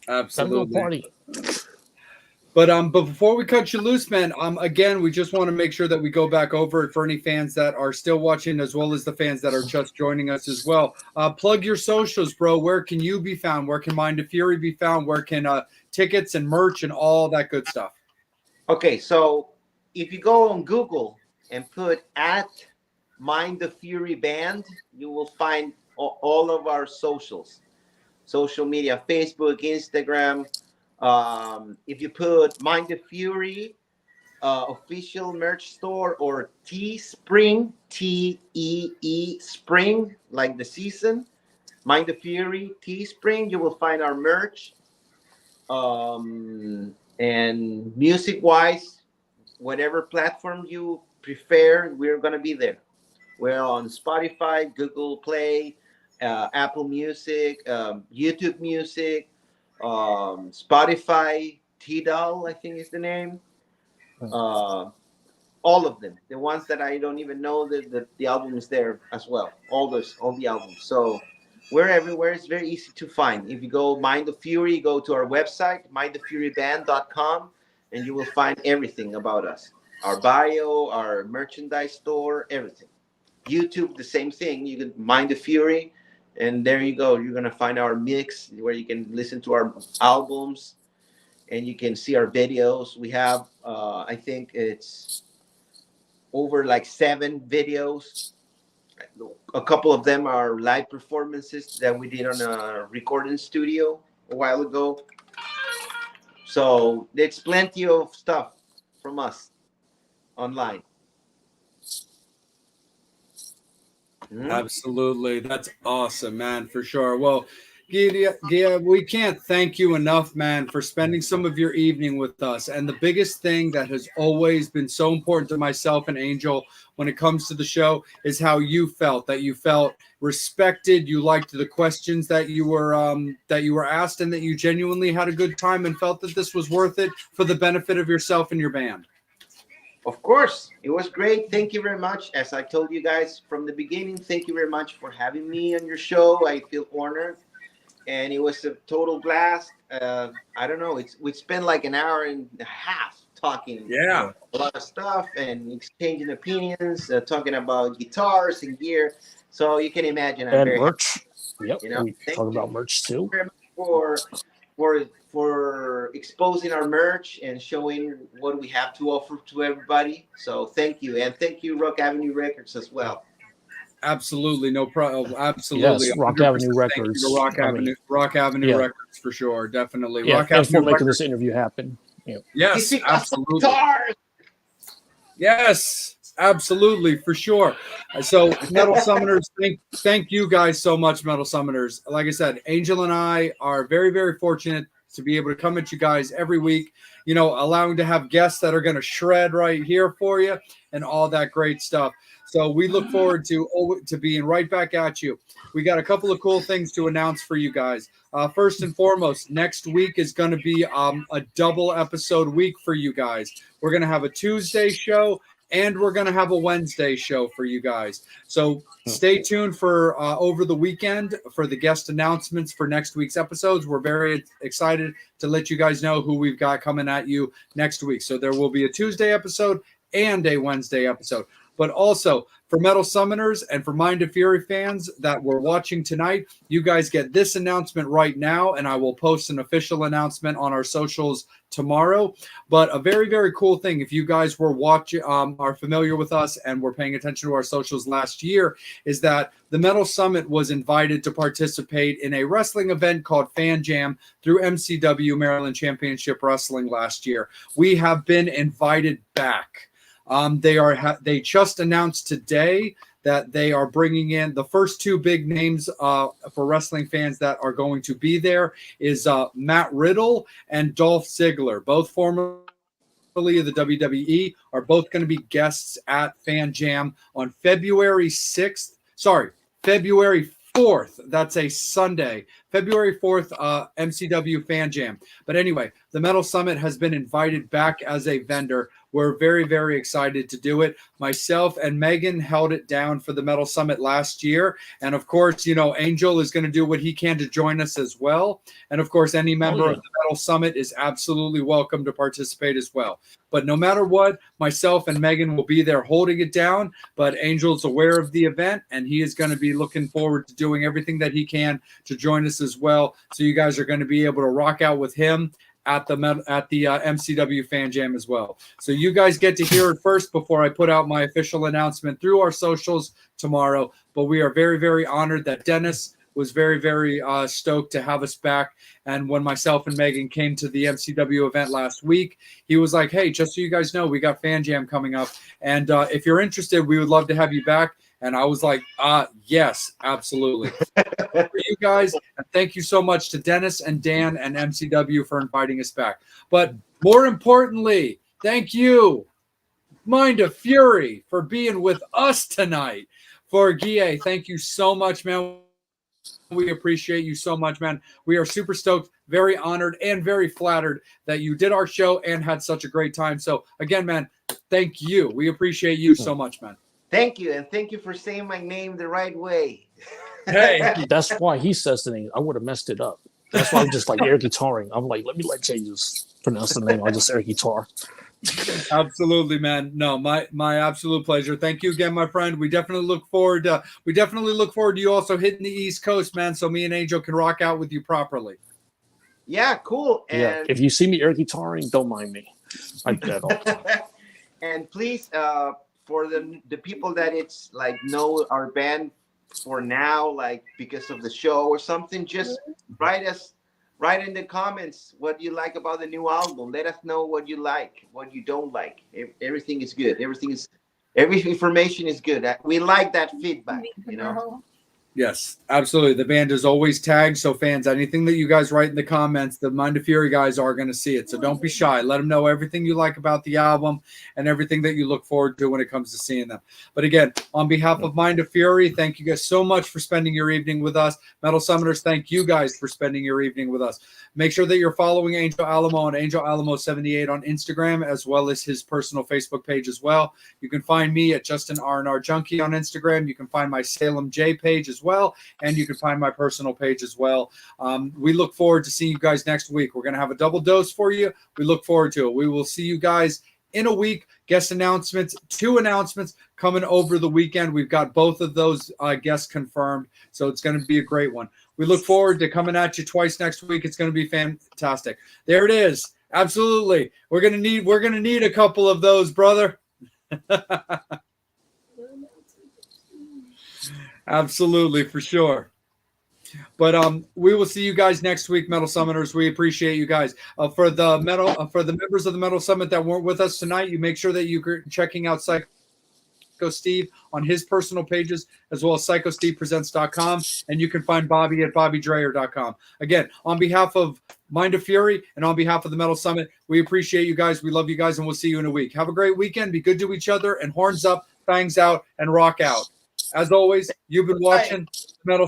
S1: Absolutely.
S3: Gotta go party."
S1: But before we cut you loose, man, again, we just want to make sure that we go back over it for any fans that are still watching, as well as the fans that are just joining us as well. Plug your socials, bro. Where can you be found? Where can Mind of Fury be found? Where can tickets and merch and all that good stuff?
S2: Okay, so if you go on Google and put at Mind of Fury Band, you will find all of our social media, Facebook, Instagram. If you put Mind of Fury official merch store or Teespring, Tee Spring, like the season, Mind of Fury Teespring, you will find our merch. And music wise, whatever platform you prefer, we're gonna be there. We're on Spotify, Google Play, Apple Music, YouTube Music, Spotify, Tidal, I think is the name. All of them. The ones that I don't even know, the album is there as well. All the albums. So we're everywhere. It's very easy to find. If you go Mind of Fury, go to our website, mindoffury.band.com, and you will find everything about us. Our bio, our merchandise store, everything. YouTube, the same thing. You can Mind of Fury, and there you go. You're gonna find our mix where you can listen to our albums, and you can see our videos. We have, I think it's over like 7 videos. A couple of them are live performances that we did on a recording studio a while ago. So there's plenty of stuff from us online.
S1: Absolutely. That's awesome, man, for sure. Well, Gia, we can't thank you enough, man, for spending some of your evening with us. And the biggest thing that has always been so important to myself and Angel when it comes to the show is how you felt, that you felt respected, you liked the questions that you were asked, and that you genuinely had a good time and felt that this was worth it for the benefit of yourself and your band.
S2: Of course, it was great. Thank you very much. As I told you guys from the beginning, thank you very much for having me on your show. I feel honored, and it was a total blast. I don't know. We spent like an hour and a half talking.
S1: Yeah.
S2: A lot of stuff and exchanging opinions, talking about guitars and gear. So you can imagine.
S3: And merch. Yep.
S2: You know,
S3: We talk about merch too.
S2: For exposing our merch and showing what we have to offer to everybody. So thank you. And thank you, Rock Avenue Records, as well.
S1: Absolutely, no problem. Absolutely,
S3: yes, Rock Avenue Records.
S1: Rock Avenue Records for sure, definitely.
S3: Yeah,
S1: Rock
S3: thanks
S1: Avenue
S3: for making
S1: Records.
S3: this interview happen. Yeah.
S1: Yes, absolutely. Yes, absolutely, for sure. So, Metal Summoners, thank you guys so much, Metal Summoners. Like I said, Angel and I are very, very fortunate to be able to come at you guys every week, you know, allowing to have guests that are going to shred right here for you and all that great stuff. So we look forward to being right back at you. We got a couple of cool things to announce for you guys. First and foremost, next week is going to be a double episode week for you guys. We're going to have a Tuesday show and we're going to have a Wednesday show for you guys. So stay tuned for over the weekend for the guest announcements for next week's episodes. We're very excited to let you guys know who we've got coming at you next week. So there will be a Tuesday episode and a Wednesday episode. But also for Metal Summoners and for Mind of Fury fans that were watching tonight, you guys get this announcement right now, and I will post an official announcement on our socials tomorrow. But a very, very cool thing, if you guys were watching, are familiar with us and were paying attention to our socials last year, is that the Metal Summit was invited to participate in a wrestling event called Fan Jam through MCW, Maryland Championship Wrestling, last year. We have been invited back. They just announced today that they are bringing in the first two big names for wrestling fans that are going to be there is Matt Riddle and Dolph Ziggler, both formerly of the WWE, are both going to be guests at Fan Jam on February 4th. That's a Sunday, February 4th, MCW Fan Jam. But anyway, the Metal Summit has been invited back as a vendor. We're very, very excited to do it. Myself and Megan held it down for the Metal Summit last year. And of course, you know, Angel is going to do what he can to join us as well. And of course, any member of the Metal Summit is absolutely welcome to participate as well. But no matter what, myself and Megan will be there holding it down. But Angel's aware of the event, and he is going to be looking forward to doing everything that he can to join us as well. So you guys are going to be able to rock out with him at the MCW Fan Jam as well. So you guys get to hear it first before I put out my official announcement through our socials tomorrow. But we are very, very honored that Dennis was very, very stoked to have us back. And when myself and Megan came to the MCW event last week, he was like, hey, just so you guys know, we got Fan Jam coming up. And if you're interested, we would love to have you back. And I was like, yes, absolutely. For you guys, and thank you so much to Dennis and Dan and MCW for inviting us back. But more importantly, thank you, Mind of Fury, for being with us tonight. For Guille, thank you so much, man. We appreciate you so much, man. We are super stoked, very honored, and very flattered that you did our show and had such a great time. So again, man, thank you. We appreciate you so much, man.
S2: Thank you, and thank you for saying my name the right way.
S1: Hey,
S3: that's why he says the name. I would have messed it up. That's why I'm just like air guitaring. I'm like, let Jay just pronounce the name. I'll just air guitar.
S1: Absolutely, man. No, my absolute pleasure. Thank you again, my friend. We definitely look forward to you also hitting the East Coast, man, so me and Angel can rock out with you properly.
S2: Yeah, cool. And
S3: yeah, if you see me air guitaring, don't mind me. I do that all the time.
S2: And please, for the people that it's like know our band for now, like because of the show or something, just write in the comments what you like about the new album. Let us know what you like, what you don't like. Everything is good. Everything Every information is good. We like that feedback, you know.
S1: Yes, absolutely. The band is always tagged. So fans, anything that you guys write in the comments, the Mind of Fury guys are going to see it. So don't be shy. Let them know everything you like about the album and everything that you look forward to when it comes to seeing them. But again, on behalf of Mind of Fury, thank you guys so much for spending your evening with us. Metal Summoners, thank you guys for spending your evening with us. Make sure that you're following Angel Alamo on Angel Alamo 78 on Instagram, as well as his personal Facebook page as well. You can find me at Justin R&R Junkie on Instagram. You can find my Salem J page as well, and you can find my personal page as well. We look forward to seeing you guys next week. We're going to have a double dose for you. We look forward to it. We will see you guys in a week. Guest announcements, 2 announcements coming over the weekend. We've got both of those guests confirmed, so it's going to be a great one. We look forward to coming at you twice next week. It's going to be fantastic. There it is. Absolutely. We're going to need a couple of those, brother. Absolutely, for sure. But we will see you guys next week, Metal Summoners. We appreciate you guys. For the members of the Metal Summit that weren't with us tonight, you make sure that you're checking out Psycho Steve on his personal pages, as well as psychostevepresents.com, and you can find Bobby at bobbydreyer.com. Again, on behalf of Mind of Fury and on behalf of the Metal Summit, we appreciate you guys. We love you guys, and we'll see you in a week. Have a great weekend. Be good to each other, and horns up, fangs out, and rock out. As always, you've been watching Metal